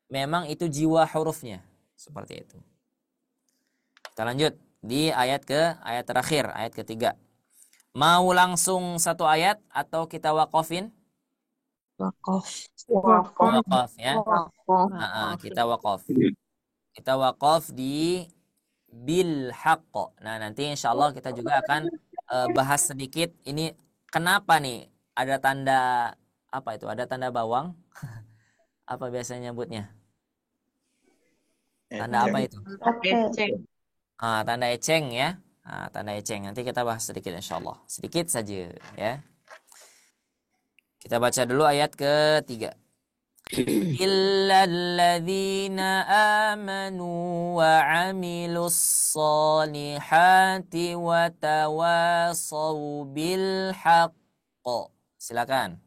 memang itu jiwa hurufnya. Seperti itu. Kita lanjut di ayat terakhir, ayat ketiga. Mau langsung satu ayat atau kita waqafin? Waqaf ya. Kita waqaf. Kita waqaf di bil haqq. Nah, nanti insyaallah kita juga akan bahas sedikit ini kenapa nih ada tanda apa itu? Ada tanda bawang? Apa biasanya nyebutnya? Tanda apa itu? Eceng. Tanda eceng ya. Tanda eceng. Nanti kita bahas sedikit insyaallah. Sedikit saja ya. Kita baca dulu ayat ketiga. Illalladzina amanu wa amilus solihati wa tawasaw bil haqq. Silakan.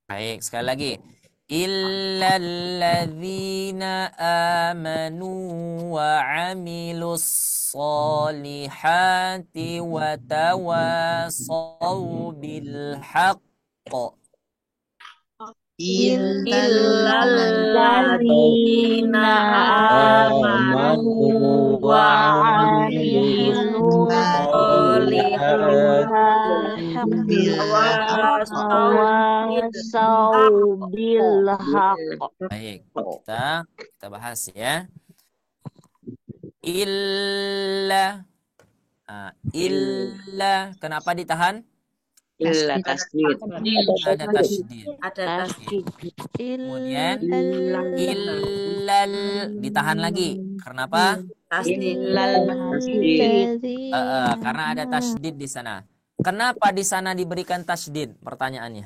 Baik, sekali lagi. Illalladzina amanu wa amilus solihati wa tawasaw bil haqq. Illalladzina amanu wa amilus solihati tawasaw bil haqq. Baik, kita bahas ya. Illa kenapa ditahan? Illa tasdid. Ada tasydid. Kemudian illal ditahan lagi. Kenapa? Karena ada tasydid di sana. Kenapa di sana diberikan tasydid? Pertanyaannya.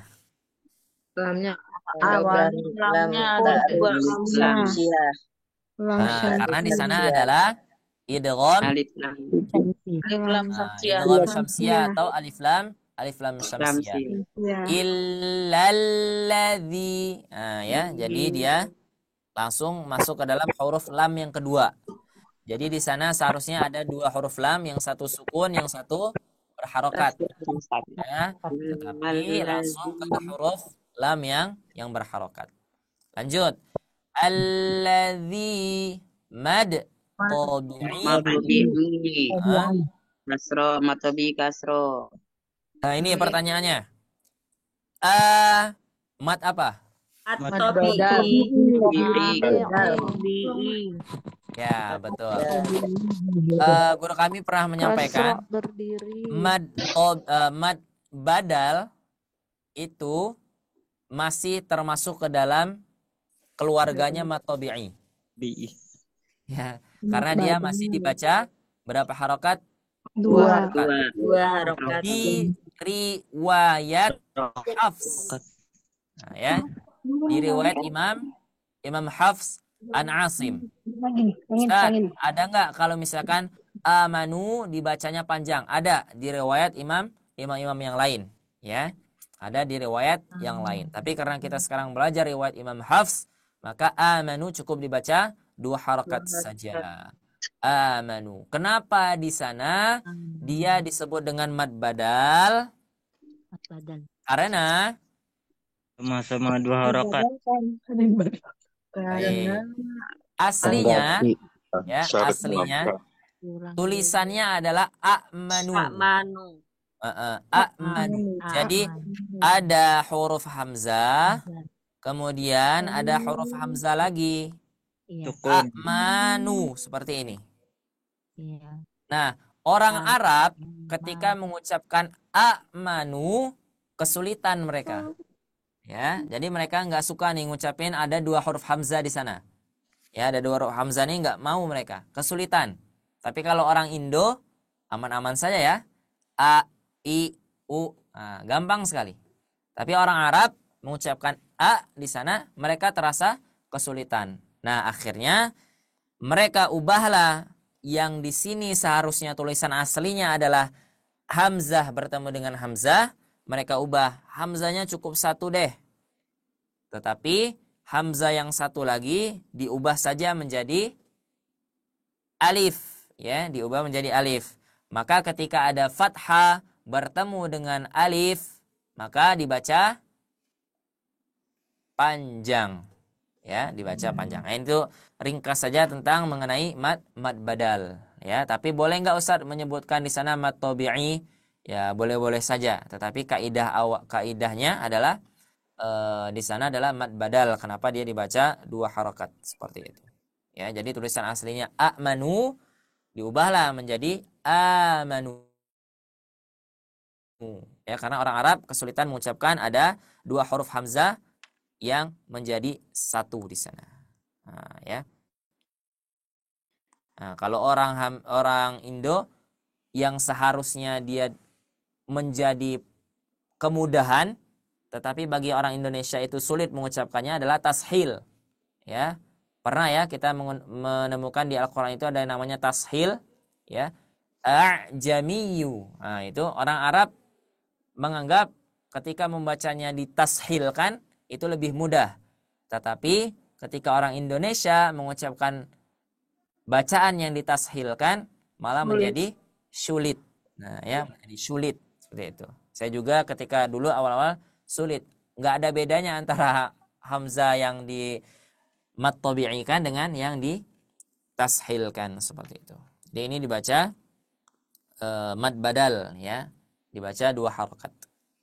Karena di sana adalah idgham idgham syamsiyah atau alif lam syamsiyah. Illalladzi. Ya, jadi dia langsung masuk ke dalam huruf lam yang kedua. Jadi di sana seharusnya ada dua huruf lam, yang satu sukun, yang satu berharokat. Ya, tetapi langsung ke huruf lam yang berharokat. Lanjut. Alladzi mad tabi'i. Kasro, matobi kasro. Nah, ini pertanyaannya. Mat apa? Ya, betul. Guru kami pernah menyampaikan mad badal itu masih termasuk ke dalam keluarganya mad tabi'i. Ya, karena dia masih dibaca berapa harokat? Dua harokat. Di riwayat Hafs. Nah, ya. Di riwayat Imam Hafs an Asim. Ustaz, ada nggak kalau misalkan amanu dibacanya panjang? Ada di riwayat imam yang lain, ya. Ada di riwayat yang lain. Tapi karena kita sekarang belajar riwayat Imam Hafs, maka amanu cukup dibaca dua harakat saja. Amanu. Kenapa di sana dia disebut dengan mad badal? Karena sama-sama dua harakat. Aslinya tulisannya adalah a'manu. A'manu. Jadi ada huruf hamzah, kemudian ada huruf hamzah lagi. A'manu seperti ini. Nah, orang Arab ketika mengucapkan a'manu kesulitan mereka. Ya, jadi mereka nggak suka nih ngucapin ada dua huruf hamzah di sana. Ya, ada dua huruf hamzah nih nggak mau mereka, kesulitan. Tapi kalau orang Indo aman-aman saja ya. A, I, U, gampang sekali. Tapi orang Arab mengucapkan a di sana mereka terasa kesulitan. Nah, akhirnya mereka ubahlah yang di sini seharusnya tulisan aslinya adalah hamzah bertemu dengan hamzah. Mereka ubah hamzanya cukup satu deh. Tetapi hamzah yang satu lagi diubah saja menjadi alif. Ya, diubah menjadi alif. Maka ketika ada fathah bertemu dengan alif, maka dibaca panjang. Ya, dibaca panjang. Nah, itu ringkas saja tentang mengenai mad badal. Ya, tapi boleh nggak Ustaz menyebutkan di sana mad tabi'i? ya boleh-boleh saja. Tetapi kaidahnya adalah di sana adalah mad badal. Kenapa dia dibaca 2 harokat seperti itu? Ya, jadi tulisan aslinya amanu diubahlah menjadi amanu. Ya, karena orang Arab kesulitan mengucapkan ada 2 huruf hamzah yang menjadi 1 di sana. Nah, ya. Nah, kalau orang Indo yang seharusnya dia menjadi kemudahan, tetapi bagi orang Indonesia itu sulit mengucapkannya adalah tashil. Ya. Pernah ya kita menemukan di Al-Qur'an itu ada yang namanya tashil, ya. A'jamiyu. Nah, itu orang Arab menganggap ketika membacanya ditashilkan itu lebih mudah. Tetapi ketika orang Indonesia mengucapkan bacaan yang ditashilkan malah menjadi sulit. Nah, ya, menjadi sulit seperti itu. Saya juga ketika dulu awal-awal sulit. Nggak ada bedanya antara hamzah yang di mad tabi'ikan dengan yang ditashilkan seperti itu. Jadi ini dibaca mad badal, ya. Dibaca 2 harokat.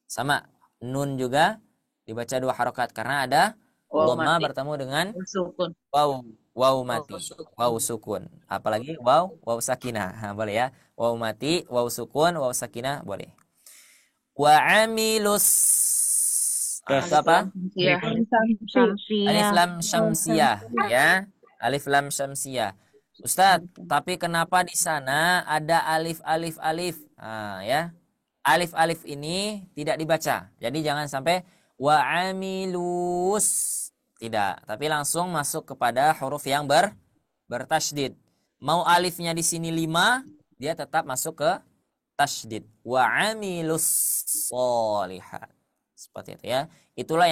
Sama nun juga dibaca 2 harokat karena ada dhamma bertemu dengan waw mati, waw sukun. Apalagi waw sakinah. Nah, boleh ya. Waw mati, waw sukun, waw sakinah boleh. Wa amilus apa? Alif lam syamsiyah, ya. Alif lam syamsiyah. Ustadz, tapi kenapa di sana ada alif. Nah, ya. Alif ini tidak dibaca. Jadi jangan sampai wa amilus. Tidak, tapi langsung masuk kepada huruf yang bertasydid. Mau alifnya di sini 5, dia tetap masuk ke tasydid. Wa amilus sholihat. Seperti itu, ya. Itulah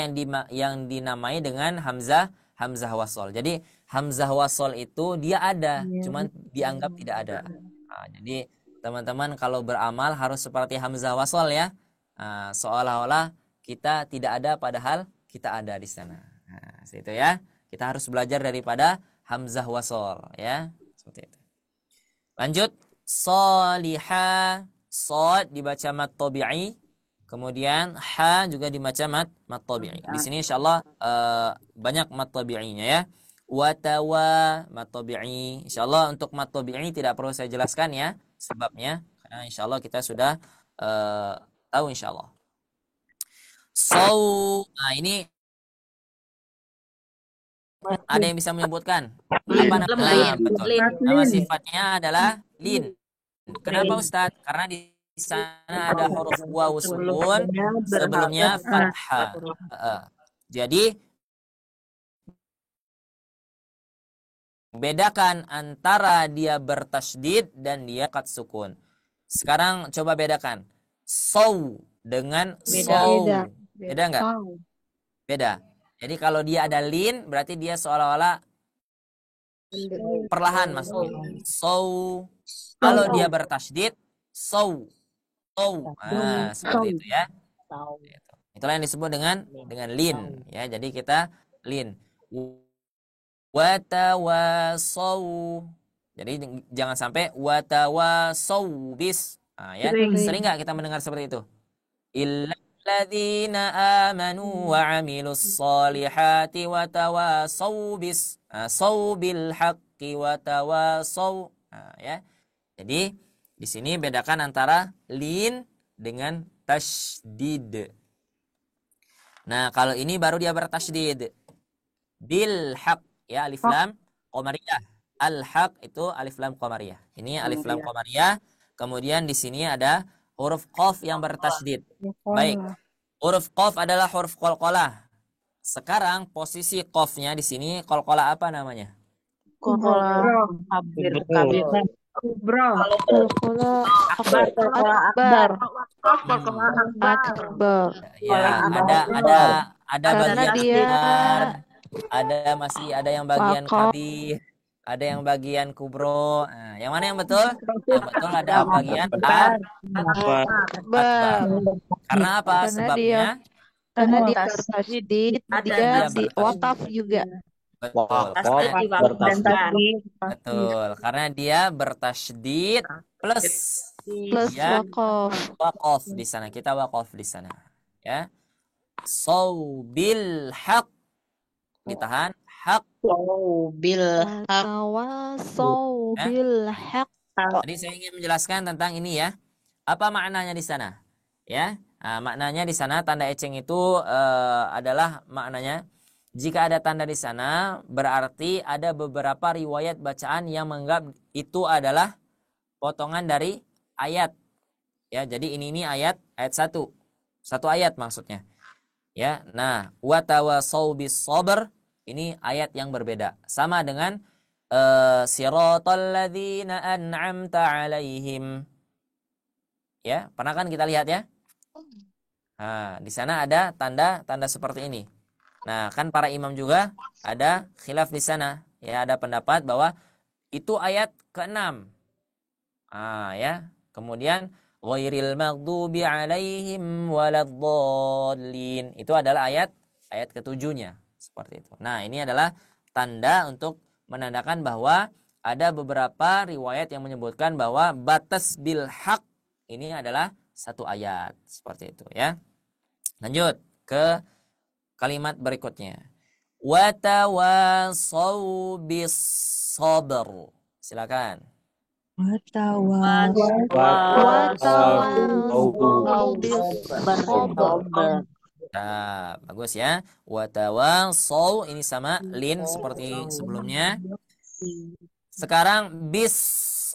yang dinamai dengan hamzah wasol. Jadi hamzah wasol itu dia ada, cuman dianggap tidak ada. Nah, jadi teman-teman kalau beramal harus seperti hamzah wasol, ya. Nah, seolah-olah kita tidak ada padahal kita ada di sana. Nah, seperti itu, ya. Kita harus belajar daripada hamzah wasol, ya. Seperti itu. Lanjut, sholiha, shod dibaca mad tabi'i. Kemudian ha juga dibaca mad tabi'i. Di sini insyaallah banyak mad tabi'inya, ya. Watawa mad tabi'i. Insyaallah untuk mad tabi'i tidak perlu saya jelaskan, ya, sebabnya karena insyaallah kita sudah tahu insyaallah. Nah, ini ada yang bisa menyebutkan apa namanya? Betul. Nama sifatnya adalah lin. Kenapa Ustadz? Karena di sana ada huruf waw sukun sebelumnya fathah. Jadi bedakan antara dia bertasydid dan dia qad sukun. Sekarang coba bedakan saw dengan saw. Beda enggak? Beda. Jadi kalau dia ada lin berarti dia seolah-olah perlahan masuknya. Saw. Kalau dia bertasydid saw. Nah, seperti itu, ya. Itulah yang disebut dengan lin, ya. Jadi kita lin. Watawasaw. Jadi jangan sampai watawasaw bis. Nah, ya. Sering nggak kita mendengar seperti itu? Illalladzina amanu wa amilus solihati watawasaw bis. Saw bil haqqi watawasaw. Nah, ya. Jadi di sini bedakan antara lin dengan tasydid. Nah, kalau ini baru dia bertasydid. Bil haq, ya, alif lam qamariyah. Al haq itu alif lam qamariyah. Ini alif lam qamariyah. Kemudian di sini ada huruf qaf yang bertasydid. Baik. Huruf qaf adalah huruf qalqalah. Sekarang posisi qafnya di sini qalqalah apa namanya? Qalqalah Kubro. akbar. Akbar. Ya, ada bagian akbar, ada yang bagian kabir, ada yang bagian kubro. Nah, yang mana yang betul? Yang betul ada bagian akbar. Karena apa? Sebabnya Karena dia bertasydid, dia di wataf juga. betul. Betul, karena dia bertasydid plus plus Ya, waqaf. waqaf di sana. Kita waqaf di sana. Ya. Saubil haq. Ditahan. Haq. Bil haq. Watawasau Ya. bil haqq. Tadi saya ingin menjelaskan tentang ini ya. Apa maknanya di sana? Ya. Nah, maknanya di sana tanda eceng itu adalah maknanya jika ada tanda di sana berarti ada beberapa riwayat bacaan yang menganggap itu adalah potongan dari ayat. Ya, jadi ini ayat 1. Satu ayat maksudnya. Ya. Nah, watawasau bis sabr ini ayat yang berbeda. Sama dengan siratal ladzina an'amta 'alaihim. Ya, pernah kan kita lihat ya? Nah, di sana ada tanda-tanda seperti ini. Nah, kan para imam juga ada khilaf di sana. Ya, ada pendapat bahwa itu ayat ke-6. Ya. Kemudian ghairil maghdubi 'alaihim waladdallin. Itu adalah ayat ke-7-nya. Seperti itu. Nah, ini adalah tanda untuk menandakan bahwa ada beberapa riwayat yang menyebutkan bahwa batas bil haq ini adalah satu ayat. Seperti itu ya. Lanjut ke kalimat berikutnya. Watawasau bis sabr. Silakan. Watawasau bil sabr. Nah, bagus ya. Watawasau ini sama lin seperti sebelumnya. Sekarang bis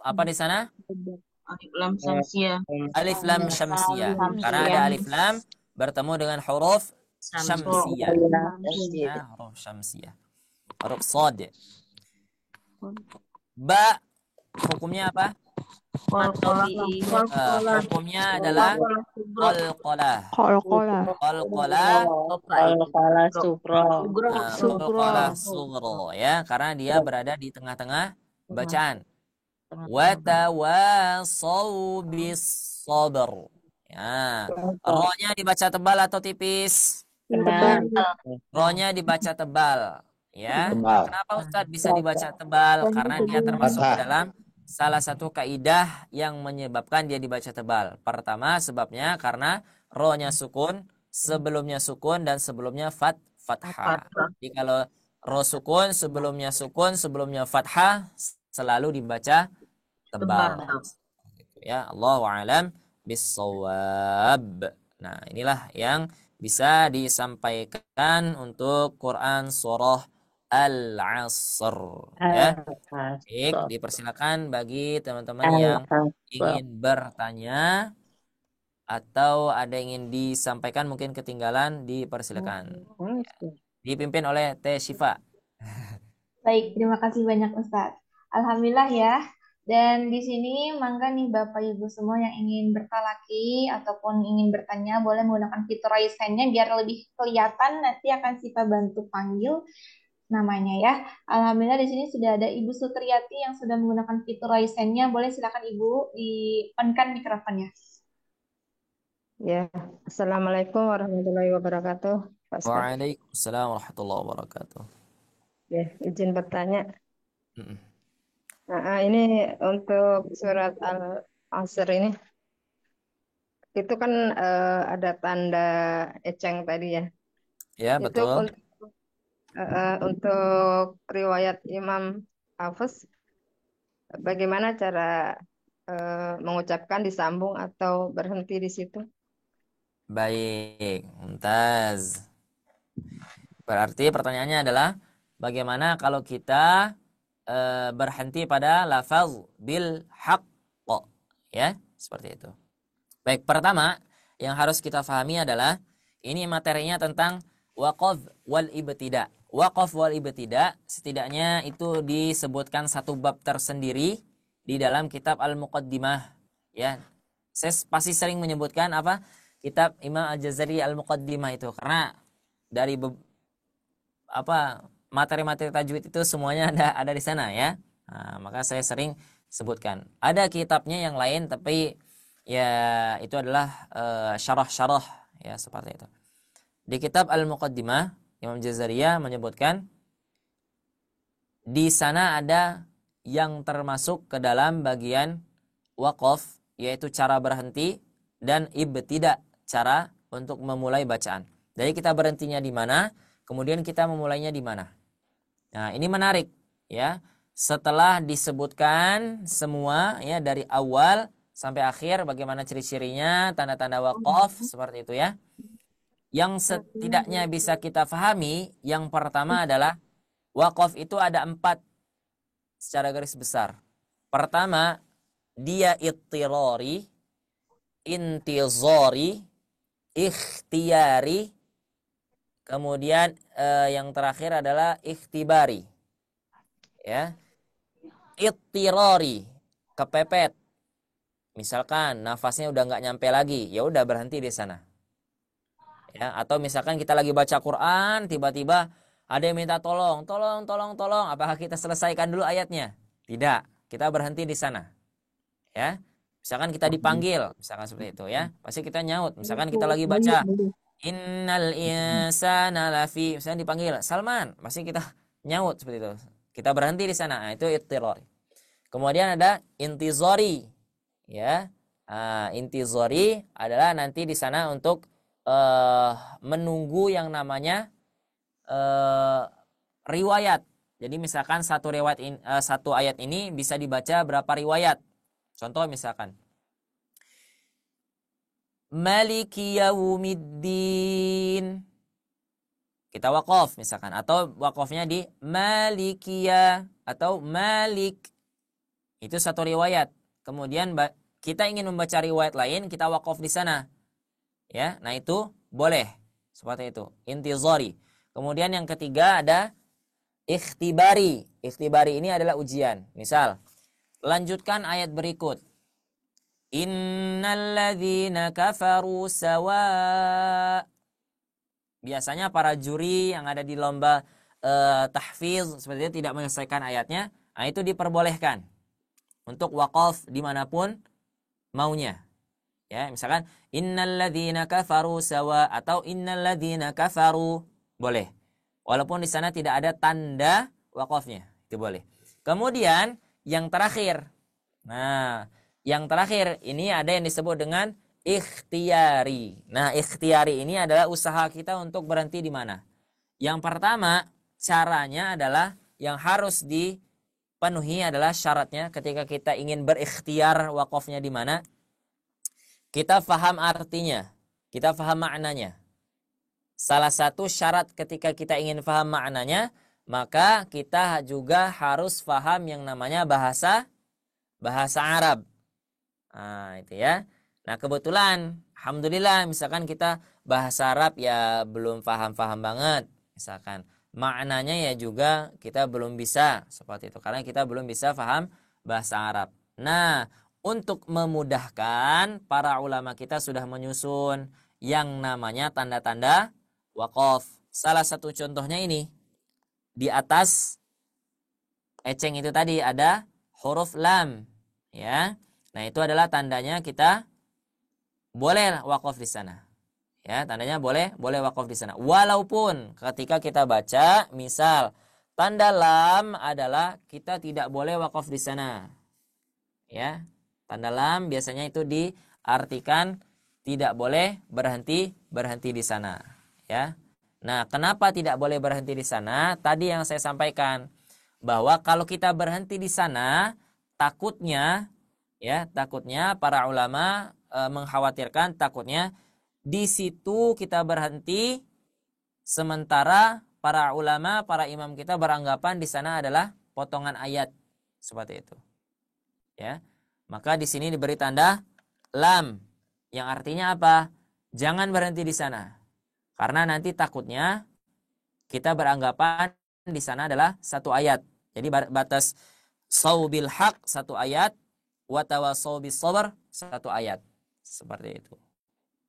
apa di sana? Alif lam syamsiyah. Alif lam syamsiyah. Karena ada alif lam bertemu dengan huruf syamsiyah. Nah, huruf syamsiyah. Huruf shad. Ba hukumnya apa? Hukumnya adalah qalqalah. Qalqalah sughra ya, karena dia berada di tengah-tengah bacaan. Watawasau bis sabr. Ya. Ro-nya dibaca tebal atau tipis? Ro-nya dibaca tebal. Ya. Tebal. Kenapa Ustadz bisa dibaca tebal? Karena dia termasuk Fathah. dalam salah satu kaidah yang menyebabkan dia dibaca tebal. Pertama sebabnya karena ro-nya sukun, sebelumnya sukun dan sebelumnya fathah. Jadi kalau ro sukun, sebelumnya fathah selalu dibaca tebal. Ya, Allahu a'lam bis-shawab. Nah, inilah yang bisa disampaikan untuk Quran surah Al-Asr ya. Baik, dipersilakan bagi teman-teman yang ingin bertanya atau ada yang ingin disampaikan mungkin ketinggalan dipersilakan. Dipimpin oleh Teh Syifa. Baik, terima kasih banyak Ustadz. Alhamdulillah ya. Dan di sini mangga nih Bapak Ibu semua yang ingin bertalaki ataupun ingin bertanya boleh menggunakan fitur raise hand-nya biar lebih kelihatan, nanti akan Sipa bantu panggil namanya ya. Alhamdulillah di sini sudah ada Ibu Sutriyati yang sudah menggunakan fitur raise hand-nya. Boleh silakan Ibu di-on-kan mikrofonnya. Ya, Assalamualaikum warahmatullahi wabarakatuh. Pak Ustadz. Waalaikumsalam warahmatullahi wabarakatuh. Ya, izin bertanya. Mm-mm. Nah, ini untuk surat Al-Asr ini, itu kan ada tanda eceng tadi ya. Ya, Itu betul. untuk riwayat Imam Hafiz, bagaimana cara mengucapkan disambung atau berhenti di situ? Baik, mumtaz. Berarti pertanyaannya adalah bagaimana kalau kita berhenti pada lafaz bil haqq, ya, seperti itu. Baik, pertama yang harus kita pahami adalah ini materinya tentang waqaf wal ibtida. Waqaf wal ibtida setidaknya itu disebutkan satu bab tersendiri di dalam kitab Al-Muqaddimah, ya. Saya pasti sering menyebutkan apa? Kitab Imam Al-Jazari Al-Muqaddimah itu karena dari materi-materi tajwid itu semuanya ada di sana ya. Nah, maka saya sering sebutkan. Ada kitabnya yang lain tapi ya itu adalah syarah-syarah ya seperti itu. Di kitab Al-Muqaddimah Imam Jazariyah menyebutkan di sana ada yang termasuk ke dalam bagian waqaf yaitu cara berhenti, dan ibtida, cara untuk memulai bacaan. Jadi kita berhentinya di mana, kemudian kita memulainya di mana. Nah, ini menarik ya. Setelah disebutkan semua ya dari awal sampai akhir bagaimana ciri-cirinya, tanda-tanda waqaf seperti itu ya. Yang setidaknya bisa kita pahami, yang pertama adalah waqaf itu ada 4 secara garis besar. Pertama, dia ittirari, intizari, ikhtiyari, kemudian yang terakhir adalah ikhtibari. Ya. Ittirari, kepepet. Misalkan nafasnya udah nggak nyampe lagi, ya udah berhenti di sana. Ya, atau misalkan kita lagi baca Quran, tiba-tiba ada yang minta tolong. Apakah kita selesaikan dulu ayatnya? Tidak, kita berhenti di sana. Ya. Misalkan kita dipanggil, misalkan seperti itu ya. Pasti kita nyaut. Misalkan kita lagi baca Innal insana lafi, misalkan dipanggil Salman, pasti kita nyaut seperti itu. Kita berhenti di sana. Nah, itu ittirari. Kemudian ada intizari. Ya. Intizari adalah nanti di sana untuk menunggu yang namanya riwayat. Jadi misalkan satu ayat ini bisa dibaca berapa riwayat. Contoh misalkan Maliki yaumiddin. Kita waqaf misalkan, atau waqafnya di Malikiyah atau Malik. Itu satu riwayat. Kemudian kita ingin membaca riwayat lain, kita waqaf di sana. Ya, nah itu boleh. Seperti itu. Intizari. Kemudian yang ketiga ada ikhtibari. Ikhtibari ini adalah ujian. Misal, lanjutkan ayat berikut. Innal ladzina kafaru sawa. Biasanya para juri yang ada di lomba tahfiz seperti itu tidak menyelesaikan ayatnya. Nah, itu diperbolehkan untuk waqaf dimanapun maunya. Ya, misalkan innal ladzina kafaru sawa atau innal ladzina kafaru boleh. Walaupun di sana tidak ada tanda waqafnya, itu boleh. Kemudian yang terakhir. Nah, yang terakhir ini ada yang disebut dengan ikhtiyari. Nah, ikhtiyari ini adalah usaha kita untuk berhenti di mana. Yang pertama, caranya adalah yang harus dipenuhi adalah syaratnya ketika kita ingin berikhtiar waqafnya di mana. Kita faham artinya, kita faham maknanya. Salah satu syarat ketika kita ingin faham maknanya, maka kita juga harus faham yang namanya bahasa Arab. Nah, itu ya. Nah, kebetulan alhamdulillah misalkan kita bahasa Arab ya belum paham-paham banget. Misalkan maknanya ya juga kita belum bisa seperti itu karena kita belum bisa paham bahasa Arab. Nah, untuk memudahkan, para ulama kita sudah menyusun yang namanya tanda-tanda waqaf. Salah satu contohnya ini. Di atas eceng itu tadi ada huruf lam, ya. Nah, itu adalah tandanya kita boleh waqaf di sana. Ya, tandanya boleh waqaf di sana. Walaupun ketika kita baca, misal tanda lam adalah kita tidak boleh waqaf di sana. Ya. Tanda lam biasanya itu diartikan tidak boleh berhenti di sana, ya. Nah, kenapa tidak boleh berhenti di sana? Tadi yang saya sampaikan bahwa kalau kita berhenti di sana, takutnya para ulama mengkhawatirkan takutnya di situ kita berhenti sementara para ulama, para imam kita beranggapan di sana adalah potongan ayat seperti itu. Ya. Maka di sini diberi tanda lam yang artinya apa? Jangan berhenti di sana. Karena nanti takutnya kita beranggapan di sana adalah satu ayat. Jadi batas saubil haq satu ayat, wa tawassaw bis sabr satu ayat. Seperti itu.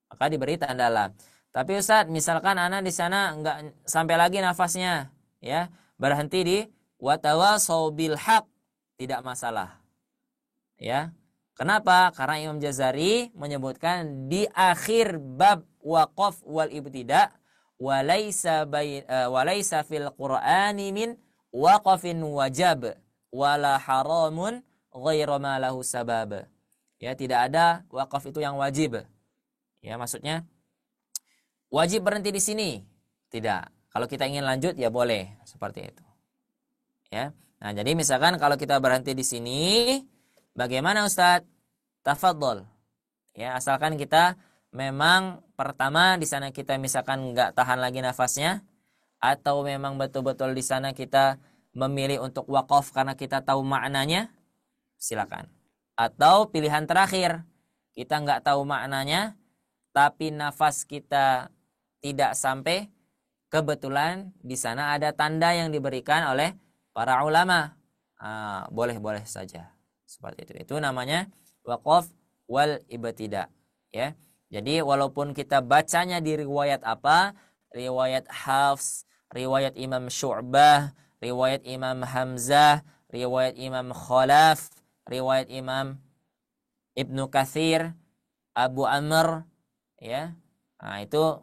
Maka diberi tanda lam. Tapi Ustaz, misalkan anak di sana enggak sampai lagi nafasnya, ya, berhenti di wa tawassaw bil haq, tidak masalah. Ya. Kenapa? Karena Imam Jazari menyebutkan di akhir bab waqaf wal ibtida walaysa fil Qur'ani min waqafin wajab wala haramun ghairu ma lahu sabab. Ya, tidak ada wakaf itu yang wajib. Ya, maksudnya wajib berhenti di sini. Tidak. Kalau kita ingin lanjut ya boleh seperti itu. Ya. Nah, jadi misalkan kalau kita berhenti di sini, bagaimana Ustadz? Tafadhol. Ya, asalkan kita memang pertama di sana kita misalkan nggak tahan lagi nafasnya, atau memang betul-betul di sana kita memilih untuk wakaf karena kita tahu maknanya, silakan. Atau pilihan terakhir, kita nggak tahu maknanya, tapi nafas kita tidak sampai, kebetulan di sana ada tanda yang diberikan oleh para ulama. Boleh-boleh saja. Seperti itu. Itu namanya waqaf wal ibtida. Ya. Jadi walaupun kita bacanya di riwayat apa, riwayat Hafs, riwayat Imam Syu'bah, riwayat Imam Hamzah, riwayat Imam Khalaf, riwayat Imam Ibnu Katsir, Abu Amr, ya. Nah, itu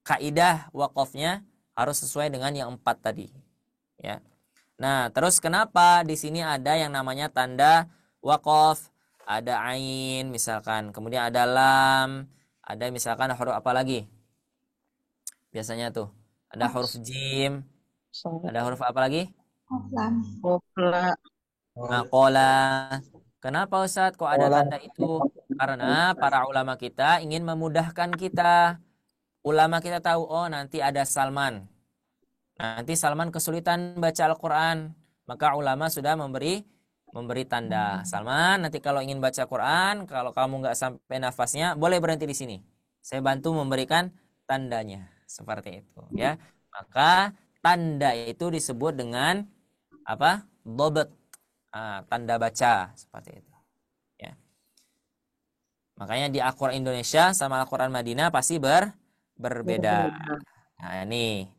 kaidah wakafnya harus sesuai dengan yang 4 tadi, ya. Nah, terus kenapa di sini ada yang namanya tanda wakaf? Ada ain misalkan, kemudian ada lam, ada misalkan huruf apa lagi? Biasanya tuh ada huruf jim, ada huruf apa lagi? Qofla. Nah, qola. Kenapa Ustadz kok ada tanda itu? Karena para ulama kita ingin memudahkan kita. Ulama kita tahu, oh nanti ada Salman. Nanti Salman kesulitan baca Al-Quran. Maka ulama sudah memberi tanda. Salman, nanti kalau ingin baca Quran, kalau kamu nggak sampai nafasnya, boleh berhenti di sini. Saya bantu memberikan tandanya. Seperti itu, ya. Maka tanda itu disebut dengan apa? Dhabt. Tanda baca, seperti itu. Ya. Makanya di Al-Quran Indonesia sama Al-Quran Madinah pasti berbeda. Nah, ini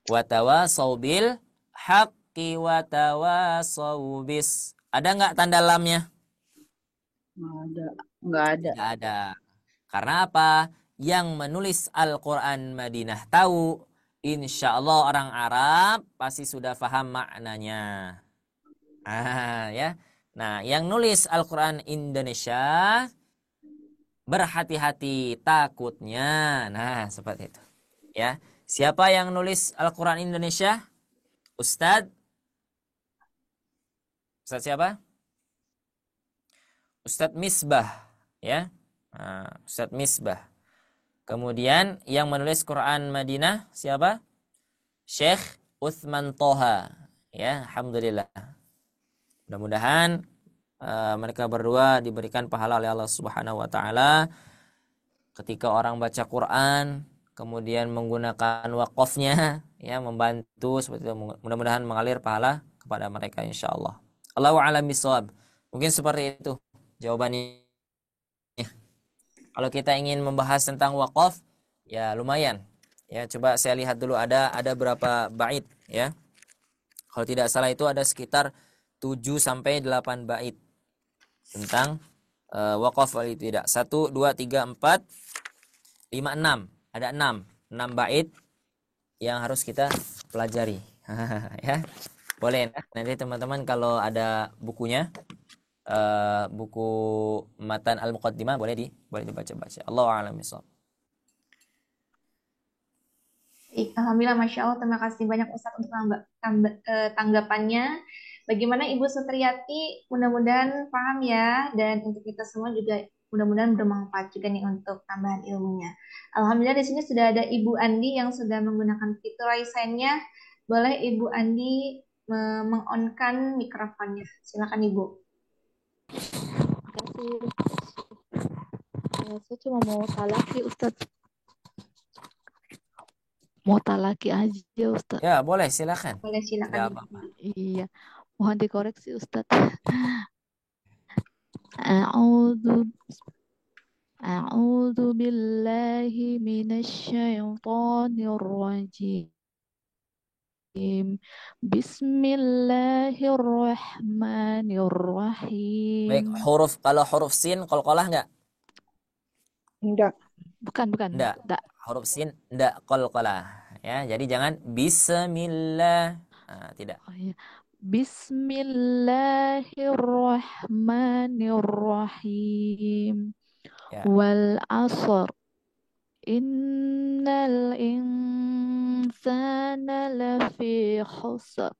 watawasau bil haqqi watawasau bis. Ada nggak tanda lamnya? Nggak ada. Tidak ada. Karena apa? Yang menulis Al-Quran Madinah tahu, insya Allah orang Arab pasti sudah paham maknanya. Ya. Nah, yang nulis Al-Quran Indonesia berhati-hati takutnya. Nah, seperti itu. Ya. Siapa yang nulis Al-Quran Indonesia? Ustadz siapa? Ustadz Misbah, ya. Ustadz Misbah. Kemudian yang menulis Quran Madinah siapa? Syekh Uthman Toha, ya. Alhamdulillah. Mudah-mudahan mereka berdua diberikan pahala oleh Allah Subhanahu wa taala ketika orang baca Quran kemudian menggunakan wakafnya, ya, membantu seperti itu. Mudah-mudahan mengalir pahala kepada mereka insyaallah. Allahu a'lam bishawab. Mungkin seperti itu jawabannya. Kalau kita ingin membahas tentang wakaf, ya lumayan. Ya, coba saya lihat dulu ada berapa bait, ya. Kalau tidak salah itu ada sekitar 7 sampai 8 bait tentang wakaf wal ibtida. 1 2 3 4 5 6. Ada 6 bait yang harus kita pelajari. Ya. Boleh nanti teman-teman kalau ada bukunya, buku Matan Al-Muqaddimah boleh dibaca-baca. Allahu a'lam bishawab. Alhamdulillah, Masya Allah, terima kasih banyak Ustadz untuk tanggapannya. Bagaimana Ibu Sutriyati, mudah-mudahan paham ya, dan untuk kita semua juga mudah-mudahan bermanfaat juga nih untuk tambahan ilmunya. Alhamdulillah di sini sudah ada Ibu Andi yang sudah menggunakan fitur raise hand-nya. Boleh Ibu Andi meng-on-kan mikrofonnya. Silakan Ibu. Terima kasih. Saya cuma mau talaki Ustadz. Mau talaki aja Ustadz. Ya, boleh silakan. Boleh silakan. Tidak apa-apa. Iya, mohon dikoreksi Ustadz. A'udzu billahi minasyaitonir rajim. Bismillahirrahmanirrahim. Baik, kalau huruf sin qalqalah enggak? Enggak. Bukan. Enggak. Huruf sin enggak qalqalah, ya. Jadi jangan bismillah. Tidak. Oh, iya. Bismillahirrahmanirrahim. Ya. Wal asr. Innal insana lafi khusr.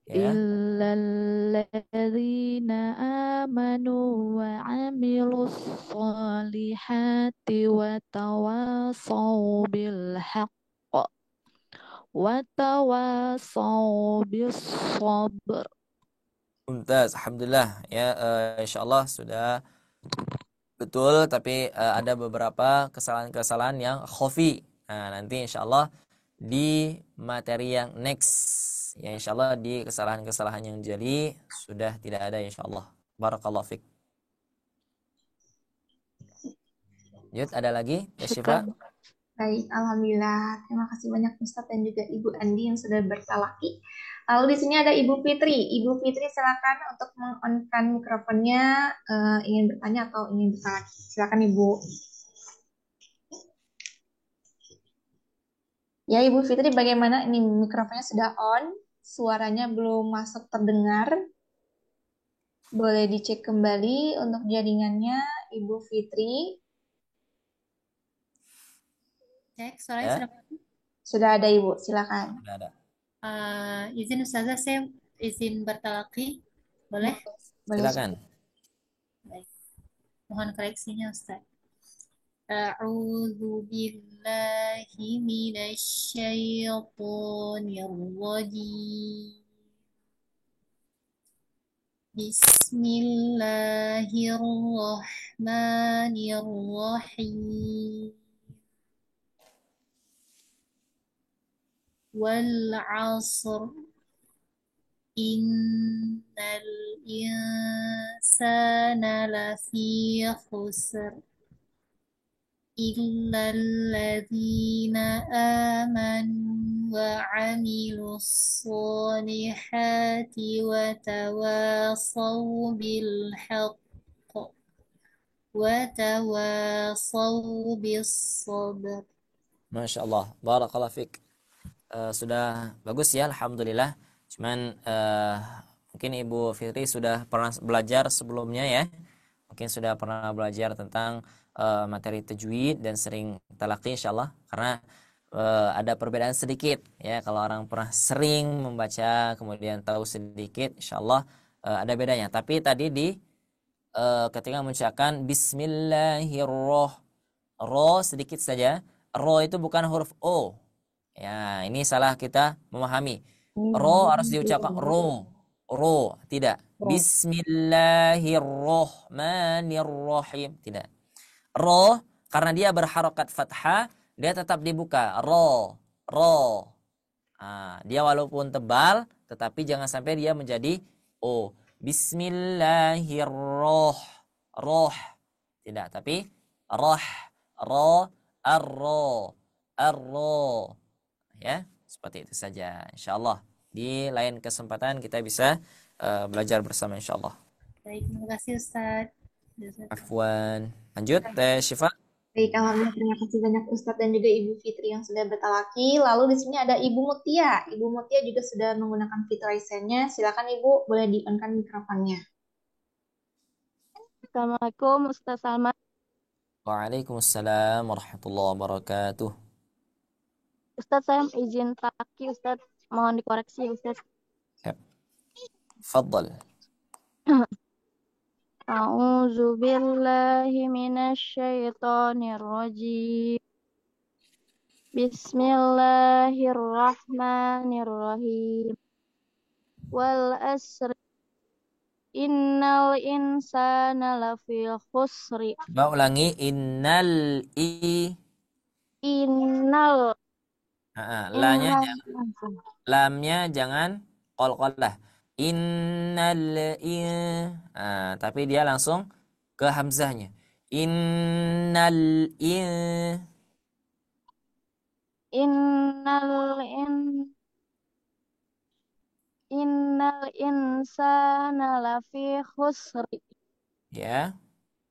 Ya. Illalladzina amanu wa amilus solihati wa tawasaw bil haqq wa tawasaw bis sabr. Mumtaz, alhamdulillah ya, insyaallah sudah betul, tapi ada beberapa kesalahan-kesalahan yang khafi. Nah, nanti insyaallah di materi yang next ya, insyaallah di kesalahan-kesalahan yang jeli sudah tidak ada insyaallah. Barakallahu fik. Yud, ada lagi ya Syifa? Baik, alhamdulillah. Terima kasih banyak Ustadz dan juga Ibu Andi yang sudah bertalaki. Lalu di sini ada Ibu Fitri. Ibu Fitri silakan untuk meng-on-kan mikrofonnya, ingin bertanya atau ingin bertalaki. Silakan Ibu. Ya Ibu Fitri, bagaimana ini mikrofonnya sudah on, suaranya belum masuk terdengar. Boleh dicek kembali untuk jaringannya Ibu Fitri. Cek, suaranya Ya. sudah. Sudah ada Ibu, silakan. Sudah ada. Izin Ustazah, saya izin bertalaki. Boleh? Boleh. Silakan. Baik. Mohon koreksinya Ustaz. A'udzu billahi minasy syaithanir rajim. Bismillahirrahmanirrahim. Wal 'asr. Innal insana lafi khusr. Illal ladzina amanu wa 'amilus solihati wa tawasaw bil haqq wa tawasaw bis sabr. Masya Allah, barakallahu fik. Sudah bagus ya, alhamdulillah. Cuman mungkin Ibu Fitri sudah pernah belajar sebelumnya ya. Mungkin sudah pernah belajar tentang materi tajwid dan sering talaqi insyaallah, karena ada perbedaan sedikit ya. Kalau orang pernah sering membaca kemudian tahu sedikit, insyaallah ada bedanya. Tapi tadi di ketika mengucapkan bismillahirrahmanirrahim sedikit saja. Ro itu bukan huruf O. Ya, ini salah kita memahami. Ro harus diucapkan ro. Ro, tidak. Bismillahirrahmanirrahim. Tidak. Ro, karena dia berharokat fathah, dia tetap dibuka. Ro. Ro. Nah, dia walaupun tebal, tetapi jangan sampai dia menjadi O. Bismillahirrahmanirrahim. Tidak, tapi roh. Ro. Ar-ro. Ar-ro. Ya, seperti itu saja. Insyaallah di lain kesempatan kita bisa belajar bersama insyaallah. Baik, terima kasih Ustaz. Afwan. Lanjut Teh Syifa. Baik, alhamdulillah terima kasih banyak Ustadz dan juga Ibu Fitri yang sudah bertalaki. Lalu di sini ada Ibu Mutia. Ibu Mutia juga sudah menggunakan fitur raise-nya. Silakan Ibu, boleh di-on-kan mikrofonnya. Assalamualaikum Ustaz Salma. Waalaikumsalam warahmatullahi wabarakatuh. Ustaz, saya izin talaki Ustaz, mohon dikoreksi Ustaz. Siap. Fadhal. A'udzu billahi minasy syaithanir rajim. Bismillahirrahmanirrahim. Wal asri. Innal insana lafi khusri. Coba ulangi innal lamnya jangan qalqalah. Innal tapi dia langsung ke hamzahnya. Innal insana lafi khusri. Ya.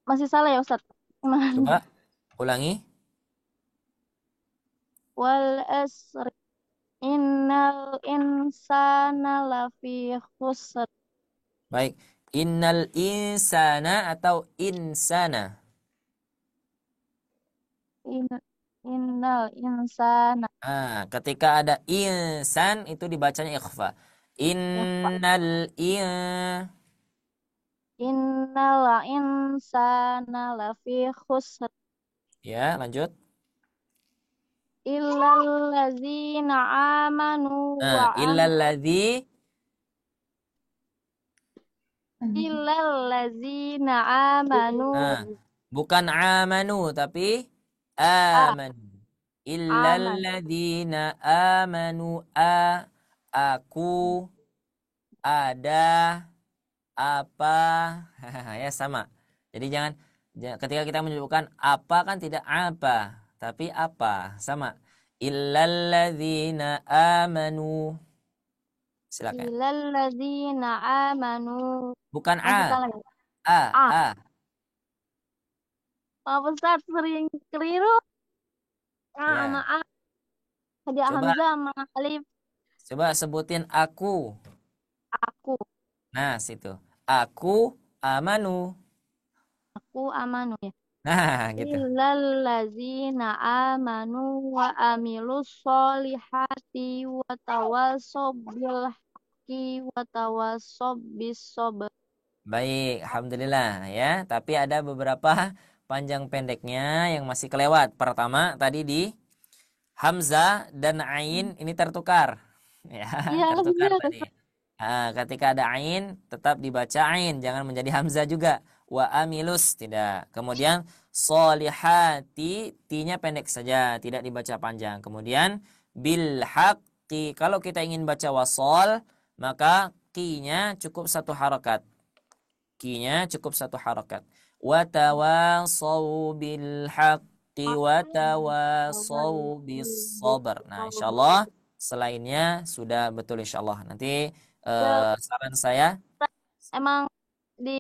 Masih salah ya Ustaz? Coba ulangi. Wal asri Innal insana lafi khusr. Baik. Innal insana atau insana? Innal insana. Ketika ada insan itu dibacanya ikhfa. Innal Innal insana lafi khusr. Ya, lanjut. Illal ladzina amanu wa Illal ladzi illal ladzina amanu. Bukan amanu tapi amanu. Illal ladzina amanu aku ada apa ya sama. Jadi jangan ketika kita menyebutkan apa kan tidak apa, tapi apa sama. Illal ladzina amanu. Silakan. Illal ladzina amanu. Bukan A. Pak Ustaz sering keliru. Ya. Sama A. Ada hamzah sama alif. Coba sebutin aku. Aku. Nah, situ. Aku amanu. Aku amanu ya. Nah, gitu. Illal ladzina amanu wa amilus solihati wa tawassaw bil haqqi wa tawassaw bis sabr. Baik, alhamdulillah ya. Tapi ada beberapa panjang pendeknya yang masih kelewat. Pertama tadi di hamzah dan ain ini tertukar. Ya, tertukar tadi. Ketika ada ain tetap dibaca ain, jangan menjadi hamzah juga. Wa amilus tidak. Kemudian solihati ti-nya pendek saja, tidak dibaca panjang. Kemudian bil haqqi, kalau kita ingin baca wasol maka ki-nya cukup satu harakat. Ki-nya cukup satu harakat. Wa tawasaw bil haqqi wa tawasaw bis sabr. Nah, insyaallah selainnya sudah betul insyaallah. Nanti saran saya emang di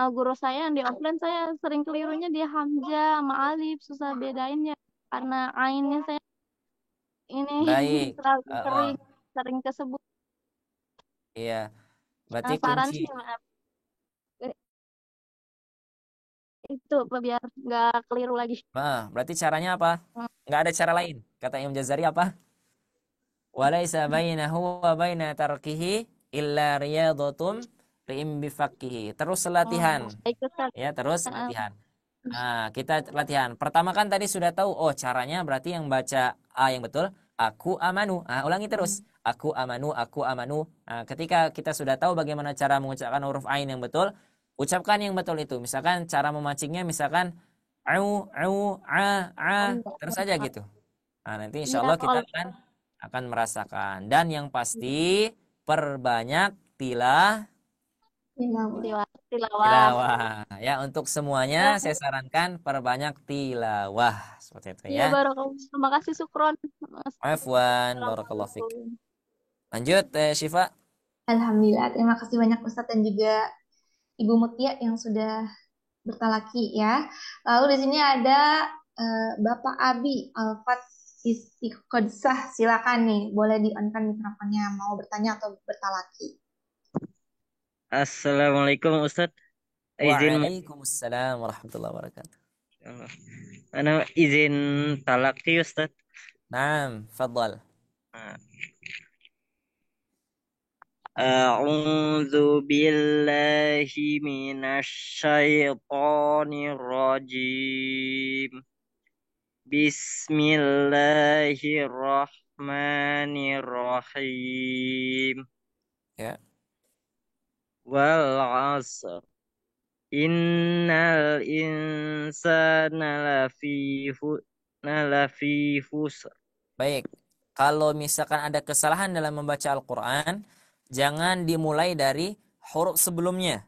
guru saya yang di offline saya sering kelirunya di hamzah sama alif, susah bedainnya karena ainnya saya ini baik. terlalu sering kesebut. Iya. Berarti Saran kunci sih itu biar nggak keliru lagi. Berarti caranya apa? Nggak ada cara lain. Kata Imam Jazari apa? Walaisa bainahu wa baina tarkihi illa riyadatum ri'im bifaqihi. Terus latihan. Ya, terus latihan. Nah, kita latihan. Pertama kan tadi sudah tahu, caranya berarti yang baca A yang betul, aku amanu. Ulangi terus. Aku amanu, aku amanu. Nah, ketika kita sudah tahu bagaimana cara mengucapkan huruf ain yang betul, ucapkan yang betul itu. Misalkan cara memancingnya misalkan au, terus saja gitu. Nah, nanti insyaallah kita akan merasakan. Dan yang pasti perbanyak tilawah. Ya, untuk semuanya saya sarankan perbanyak tilawah seperti itu ya. Terima kasih Sukron. Afwan, barakallahu fik. Lanjut Syifa. Alhamdulillah, terima kasih banyak Ustadz dan juga Ibu Mutia yang sudah bertalaki ya. Lalu di sini ada Bapak Abi Alfat Istiqodsah, silakan nih, boleh di-on-kan mikrofonnya, mau bertanya atau bertalaki. Assalamualaikum Ustadz. Waalaikumsalam warahmatullahi wabarakatuh. Ana izin talaki Ustadz. Naam, fadhal. A'udzu billahi minasy syaithanir rajim. Bismillahirrahmanirrahim. Ya. Wal 'asr. Innal insana lafi khusr. Baik. Kalau misalkan ada kesalahan dalam membaca Al-Qur'an, jangan dimulai dari huruf sebelumnya.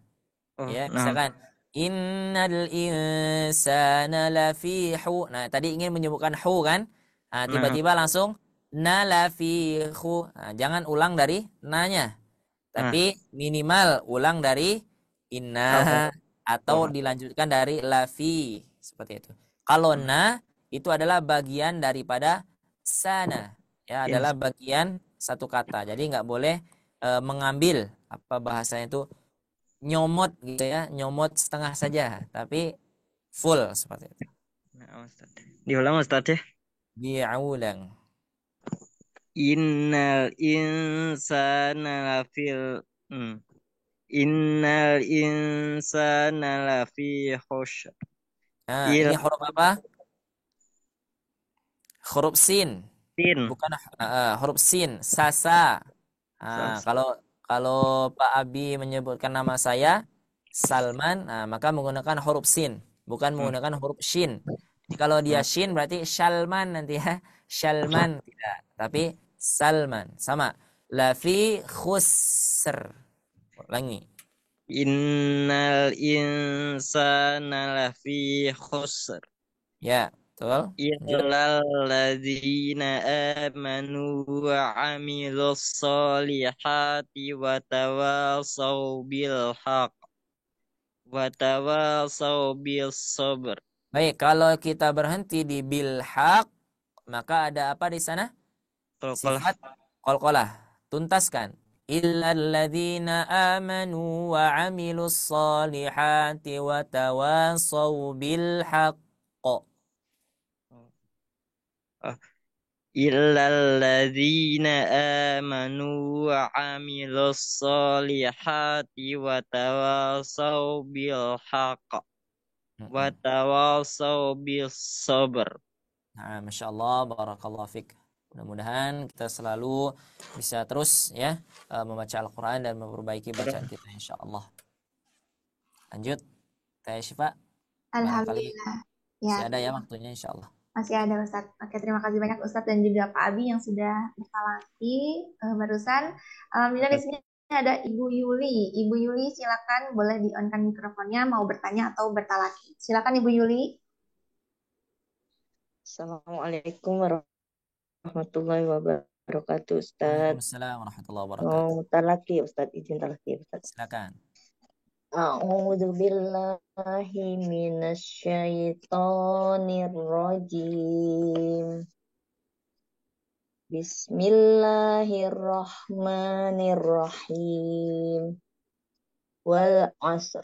Ya, misalkan innal insana lafi hu. Nah, tadi ingin menyebutkan hu kan? Tiba-tiba langsung na lafi hu. Jangan ulang dari na-nya. Tapi minimal ulang dari inna atau dilanjutkan dari lafi, seperti itu. Kalau na itu adalah bagian daripada sana. ya adalah bagian satu kata. Jadi nggak boleh mengambil apa bahasanya itu nyomot gitu ya, nyomot setengah saja, tapi full seperti itu. Nah, Ustaz. Diulang Ustaz ya. Diulang. Innal insana lafil Innal insana lafi khusr. Nah, ini huruf apa? Huruf sin. Sin. Bukan huruf sin, sasa. Nah, kalau Pak Abi menyebutkan nama saya Salman, maka menggunakan huruf sin, bukan menggunakan huruf shin. Jadi kalau dia shin berarti Shalman nanti ya. Shalman tidak, tapi Salman. Sama. Lafi khusr. Ulangi. Innal insana lafi khusr. Ya, betul. Illal ladzina amanu wa amilus solihati wa tawasaw bil haq wa tawasaw bis sabr. Baik, kalau kita berhenti di bil haq, maka ada apa di sana? Sifat qalqalah. Tuntaskan. Illal ladzina amanu wa amilus solihati wa tawasaw bil haq. Illal ladzina amanu wa amilus solihati wa tawasaw bil haqq wa tawasaw bis sabr. Nah, Masya Allah, barakallahu fik. Mudah-mudahan kita selalu bisa terus ya membaca Al-Quran dan memperbaiki bacaan kita insya Allah. Lanjut, Teh Syifa. Alhamdulillah. Masih ada ya waktunya insya Allah. Masih ada Ustadz. Oke, terima kasih banyak Ustadz dan juga Pak Abi yang sudah bertalaki barusan. Alhamdulillah di sini ada Ibu Yuli. Ibu Yuli silakan boleh di-on-kan mikrofonnya mau bertanya atau bertalaki. Silakan Ibu Yuli. Assalamualaikum warahmatullahi wabarakatuh Ustadz. Waalaikumsalam warahmatullahi wabarakatuh. Oh, talaki Ustadz, izin talaki Ustadz. Silakan. A'udzu billahi minasyaitonir rajim. Bismillahirrahmanirrahim. Wal 'asr.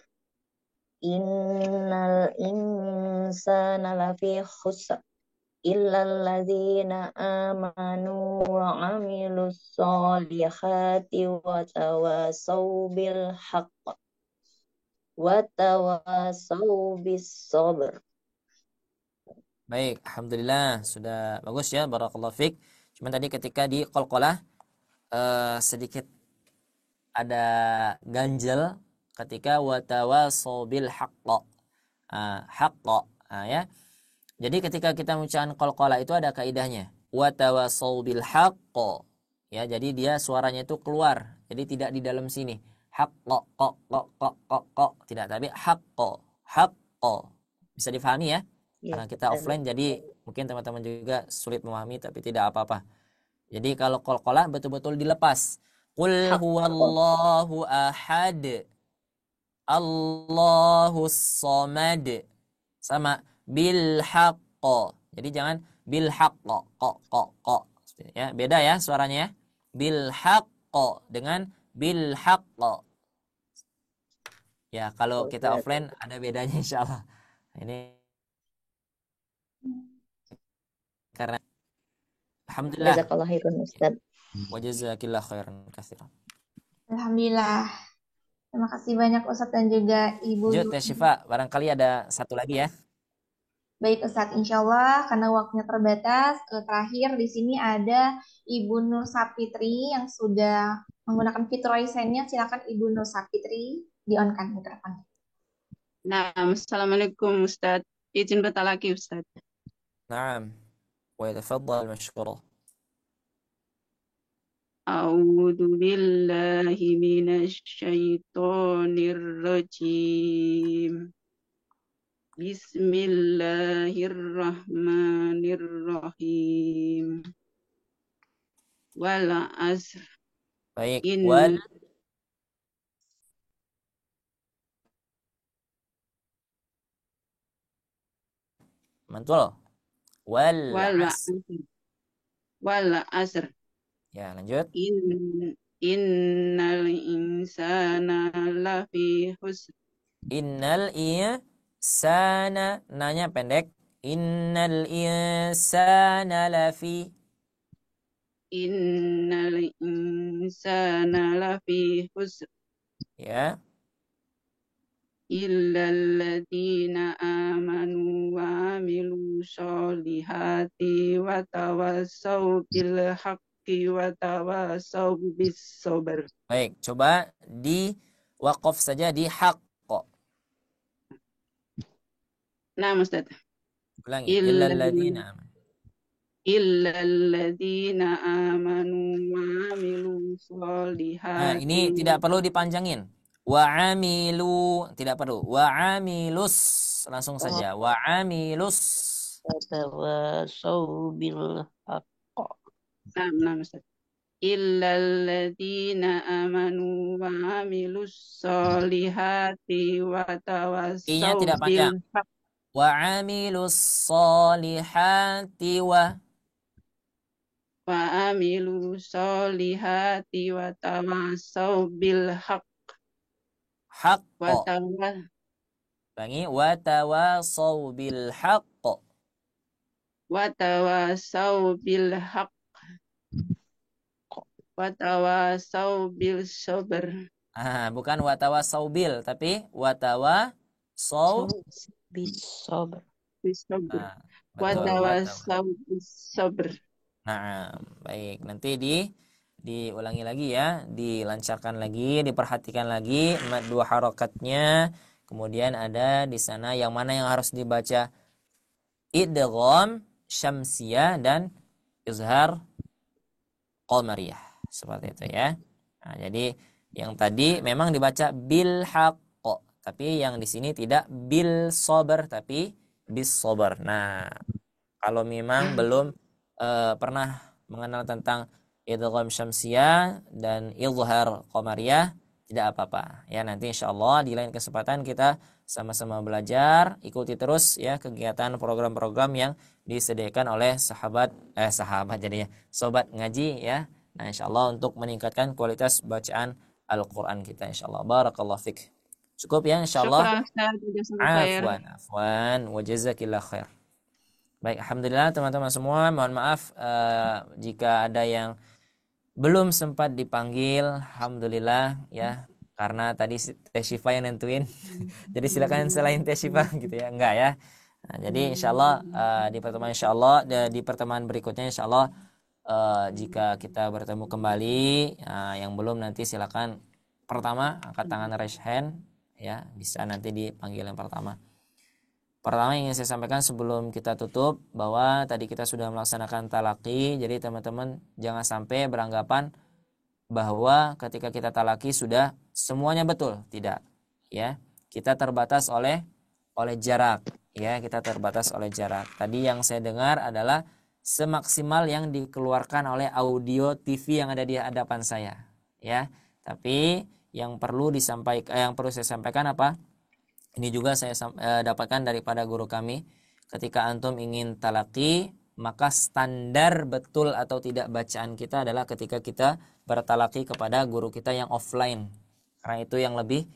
Innal insana lafi khusr. Illal ladzina amanu wa 'amilus solihati wa tawasaw bil haqq wa tawasaw bis sabr. Baik, alhamdulillah sudah bagus ya, barakallahu fik. Cuma tadi ketika di qalqalah sedikit ada ganjel ketika wa tawasaw bil haqq. Haqq ya. Jadi ketika kita mengucapkan qalqalah itu ada kaidahnya. Wa tawasaw bil haqq. Ya, jadi dia suaranya itu keluar. Jadi tidak di dalam sini. Haqq tidak, tapi haqq. Bisa difahami ya? Karena kita offline jadi mungkin teman-teman juga sulit memahami, tapi tidak apa-apa. Jadi kalau qalqalah betul-betul dilepas. Qul huwallahu ahad. Allahus samad. Sama bil haqq. Jadi jangan bil haqq ya, beda ya suaranya ya. Bil haqq dengan bil haqq. Ya, kalau kita offline ada bedanya insyaallah. Ini karena alhamdulillah. Jazakallahu khairan Ustaz. Wa jazakillahu khairan katsiran. Alhamdulillah. Terima kasih banyak Ustadz dan juga Ibu Teh Syifa, barangkali ada satu lagi ya. Baik Ustadz, insya Allah karena waktunya terbatas, terakhir di sini ada Ibu Nur Sapitri yang sudah menggunakan fitur raise-nya. Silakan Ibu Nur Sapitri di-on-kan mikrofonnya. Nah, Assalamualaikum Ustadz. Izin bertalaki Ustadz. Naam. Wa yatafaddal mashkura. A'udzu billahi minasyaitonir rajim. Bismillahirrahmanirrahim. Wal 'asr. Baik, wal mantul. Wal 'asr. wal asr. Ya, lanjut. Innal insana lafi khusr. Innal insana, nanya pendek. Innal insana lafi. Innal insana lafi khusr. Ya. Illal ladzina amanu wa amilu sholihati wa tawassaw bil haqqi wa tawassaw bis sabr. Baik, coba di waqaf saja di haqq. Nah, Ustaz. Ulangi. Illal ladzina amanu. Illal ladzina amanu wa amilu sholihati. Nah, ini tidak perlu dipanjangin. Wa amilu, tidak perlu. Wa amilus, langsung saja. Wa amilus. Watawasau bil haqq. Nah, Ustaz. Illal ladzina amanu wa amilus sholihati wa I-nya tawassaw tidak bil panjang. haqq. Wa amilus solihati wa amilu sholihati wa tawassaw bil haqq. haqq. Bangi wa tawasaw bil haqq. Wa tawassaw bil haqq. Wa tawassaw bil sabr. Bukan wa tawasaw bil, tapi wa tawasaw bis sabr. Bisabr. Wa betul. tawassaw bis sabr. Nah, baik. Nanti diulangi lagi ya, dilancarkan lagi, diperhatikan lagi dua harokatnya. Kemudian ada di sana yang mana yang harus dibaca idgham syamsiyah dan izhar qamariyah. Seperti itu ya. Nah, jadi yang tadi memang dibaca bil haqq, tapi yang di sini tidak bil sabr tapi bis sabr. Nah, kalau memang belum pernah mengenal tentang idgham syamsiyah dan izhar qamariyah, tidak apa-apa ya. Nanti insyaallah di lain kesempatan kita sama-sama belajar, ikuti terus ya kegiatan program-program yang disediakan oleh sahabat jadinya sobat ngaji ya. Nah, insyaallah untuk meningkatkan kualitas bacaan Al-Qur'an kita insyaallah. Barakallahu fik. Cukup ya insyaallah. Afwan wa jazakillah khair. Baik, alhamdulillah teman-teman semua, mohon maaf jika ada yang belum sempat dipanggil, alhamdulillah ya, karena tadi Teh Syifa yang nentuin. Jadi silakan selain Teh Syifa gitu ya, enggak ya. Nah, jadi insyaallah di pertemuan berikutnya insyaallah jika kita bertemu kembali, yang belum nanti silakan pertama angkat tangan raise hand ya, bisa nanti dipanggil yang pertama. Pertama yang ingin saya sampaikan sebelum kita tutup bahwa tadi kita sudah melaksanakan talaki, jadi teman-teman jangan sampai beranggapan bahwa ketika kita talaki sudah semuanya betul, tidak ya. Kita terbatas oleh jarak ya, kita terbatas oleh jarak. Tadi yang saya dengar adalah semaksimal yang dikeluarkan oleh audio TV yang ada di hadapan saya ya. Tapi yang perlu saya sampaikan apa? Ini juga saya dapatkan daripada guru kami. Ketika antum ingin talaki, maka standar betul atau tidak bacaan kita adalah ketika kita bertalaki kepada guru kita yang offline. Karena itu yang lebih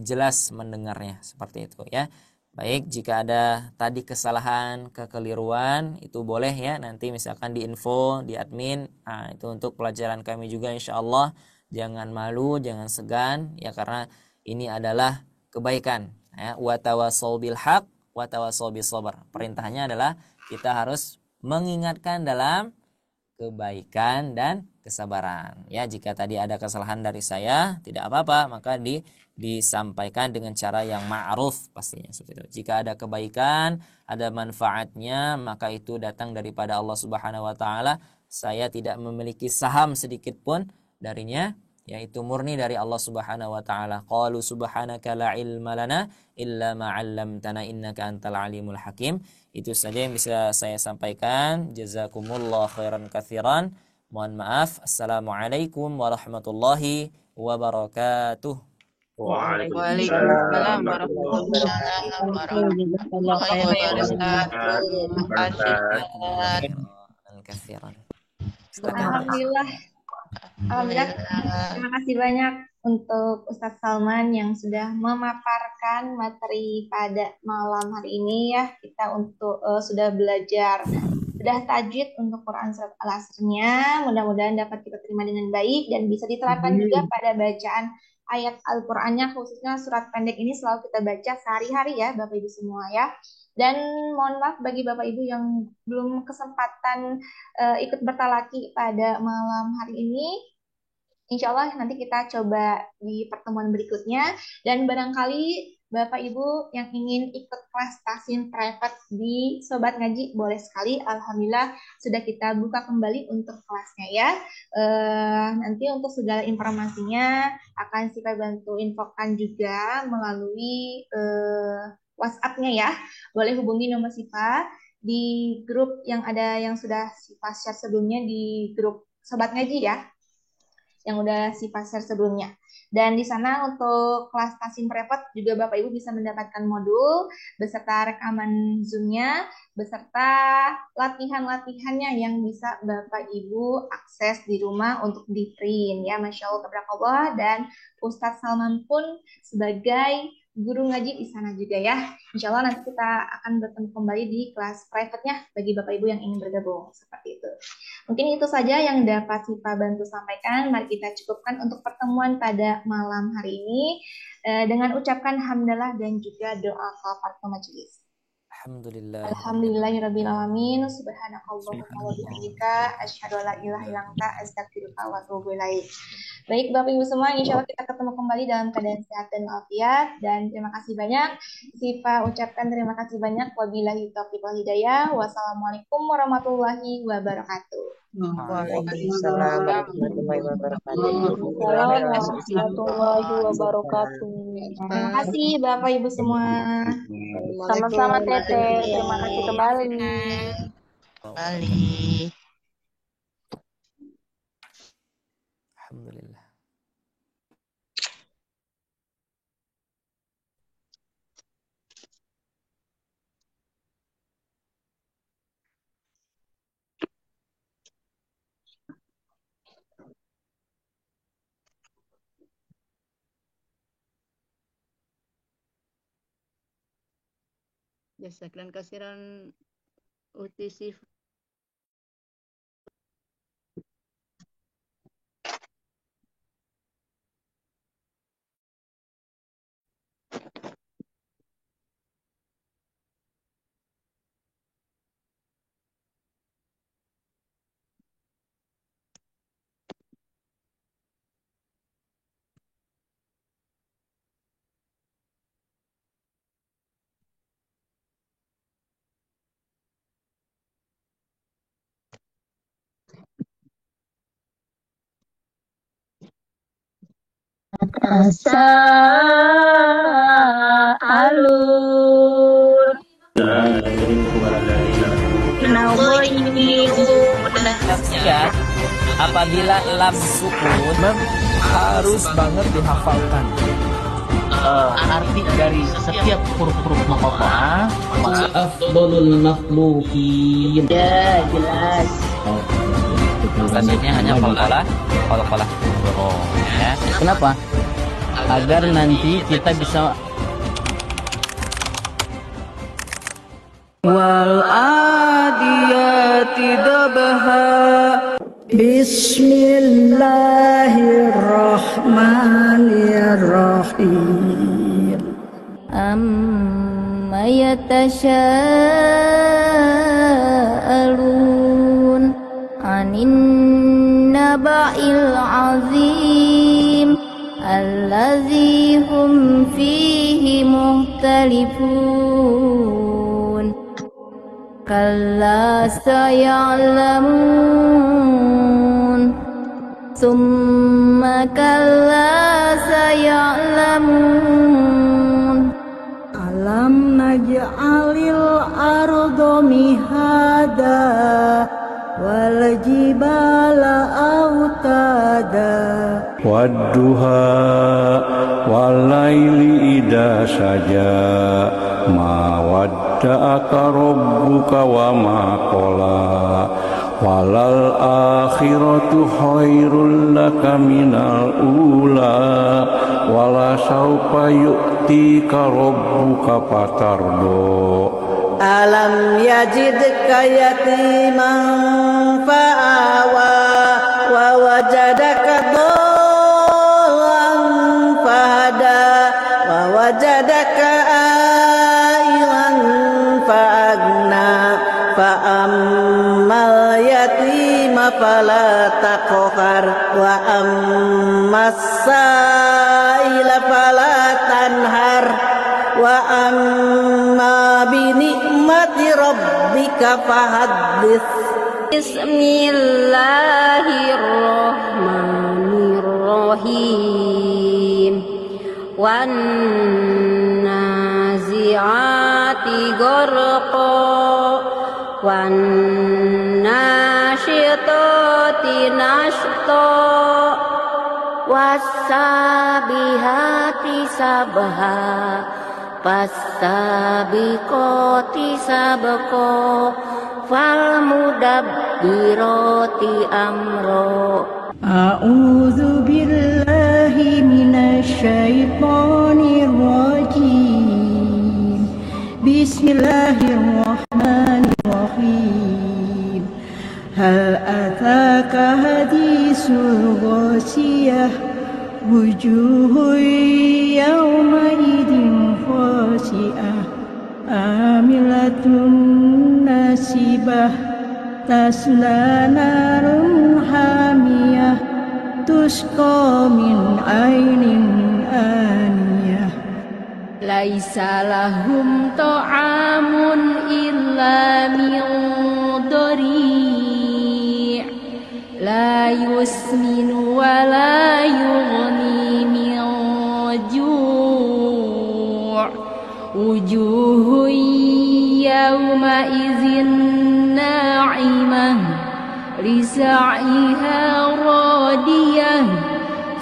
jelas mendengarnya, seperti itu ya. Baik, jika ada tadi kesalahan, kekeliruan, itu boleh ya nanti misalkan di info, di admin. Nah, itu untuk pelajaran kami juga insyaallah. Jangan malu, jangan segan ya, karena ini adalah kebaikan. Ya, wa tawassaw bil haq wa tawassaw bis sabr. Perintahnya adalah kita harus mengingatkan dalam kebaikan dan kesabaran. Ya, jika tadi ada kesalahan dari saya, tidak apa-apa, maka disampaikan dengan cara yang ma'ruf pastinya seperti itu. Jika ada kebaikan, ada manfaatnya, maka itu datang daripada Allah Subhanahu wa taala. Saya tidak memiliki saham sedikit pun darinya, yaitu murni dari Allah Subhanahu wa taala. Qalu subhanaka la ilma lana illa ma 'allamtana innaka antal alimul hakim. Itu saja yang bisa saya sampaikan. Jazakumullah khairan katsiran. Mohon maaf. Assalamualaikum warahmatullahi wabarakatuh. Waalaikumsalam warahmatullahi wabarakatuh. Katsiran. Alhamdulillah. Alhamdulillah. Terima kasih banyak untuk Ustadz Salman yang sudah memaparkan materi pada malam hari ini ya. Kita sudah belajar bedah tajwid untuk Quran surat Al-Asrnya. Mudah-mudahan dapat kita terima dengan baik dan bisa diterapkan juga pada bacaan ayat Al-Qur'annya, khususnya surat pendek ini selalu kita baca sehari-hari ya Bapak Ibu semua ya. Dan mohon maaf bagi Bapak Ibu yang belum kesempatan ikut bertalaki pada malam hari ini. Insya Allah nanti kita coba di pertemuan berikutnya. Dan barangkali Bapak Ibu yang ingin ikut kelas tahsin private di Sobat Ngaji, boleh sekali. Alhamdulillah sudah kita buka kembali untuk kelasnya ya. Nanti untuk segala informasinya akan Sipa bantu infokan juga melalui WhatsApp-nya ya. Boleh hubungi nomor Sipa di grup yang ada yang sudah Sipa share sebelumnya di grup Sobat Ngaji ya, yang udah Sipa share sebelumnya. Dan di sana untuk kelas tahsin private juga Bapak Ibu bisa mendapatkan modul beserta rekaman Zoom-nya, beserta latihan-latihannya yang bisa Bapak Ibu akses di rumah untuk di print ya. Masya Allah, tabarakallah. Dan Ustadz Salman pun sebagai guru ngaji di sana juga ya. Insya Allah nanti kita akan bertemu kembali di kelas private-nya bagi Bapak Ibu yang ingin bergabung. Seperti itu. Mungkin itu saja yang dapat Sipa bantu sampaikan. Mari kita cukupkan untuk pertemuan pada malam hari ini dengan ucapkan hamdalah dan juga doa kafaratul majelis. Alhamdulillah. Alhamdulillahirabbil alamin. Subhanakallahumma wa bihamdika asyhadu an la ilaha illa anta astaghfiruka wa atubu ilaik. Baik Bapak Ibu semua, insya Allah kita ketemu kembali dalam keadaan sehat dan walafiat. Dan terima kasih banyak. Sipa ucapkan terima kasih banyak. Wabillahi taufiq wal hidayah. Wassalamualaikum warahmatullahi wabarakatuh. Waalaikumsalam warahmatullahi wabarakatuh. Warahmatullahi wabarakatuh. Terima kasih Bapak Ibu semua. Sama-sama Teteh. Terima kasih kembali. Alhamdulillah. Jazakallahu khairan UTC. Alur. Ya, apabila lam sukun harus banget dihafalkan. Arti dari setiap huruf-huruf muqatta'ah afdalul makhluqin. Ya, jelas. Selanjutnya hanya qalqalah ya. Kenapa? Agar nanti kita bisa wal adiyati dabha. Bismillahirrahmanirrahim. Amma yatasyaa'alun anin naba'il azim allazi hum fihi mukhtalifun. Kalla saya'lamun summa kalla saya'lamun. Alam naj'alil arda mihada wal jibala autada wadduha walaili idha saja ma wadda'aka rabbuka wa ma qala walal akhiratu khairul laka minal ula wala saufa yu'tika rabbuka fatardo. Alam yajidka yatiman fa'awa wa wajadaka dhallan fahada wa wajadaka ailan fa'agna fa'ammal yatima fala taqhar wa ammas sa'ila fala tanhar wa amma bi ni'mati rabbika fahaddits. Bismillahirrahmanirrahim. Wan nazi'ati gharqa wan nasyitati nashta was-sabihati sabha fas-sabiqati sabqa fal-mudabbirati amra. A'udzu billahi minasy syaithanir rajim. Bismillahirrahmanirrahim. Hal ataka hadisul ghasiyah wujuhun yawma idin khashi'ah amilatun nasibah tasla narun hamiyah tusqa min ainin aniyah laisa lahum ta'amun illa min dari' la yusminu wa la yughni min ju' wujuhun yawma izin na'imah lisa'iha radiyah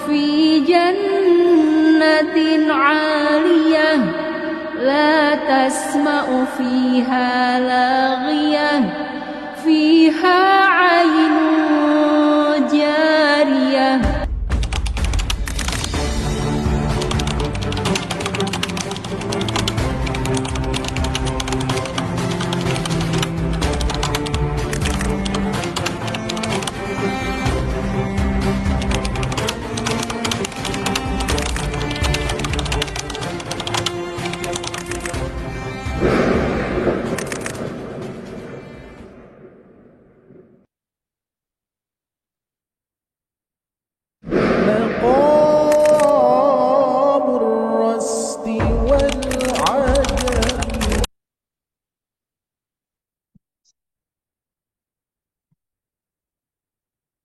fi jannatin 'aliyah la tasma'u fiha laghiyah fiha 'ainun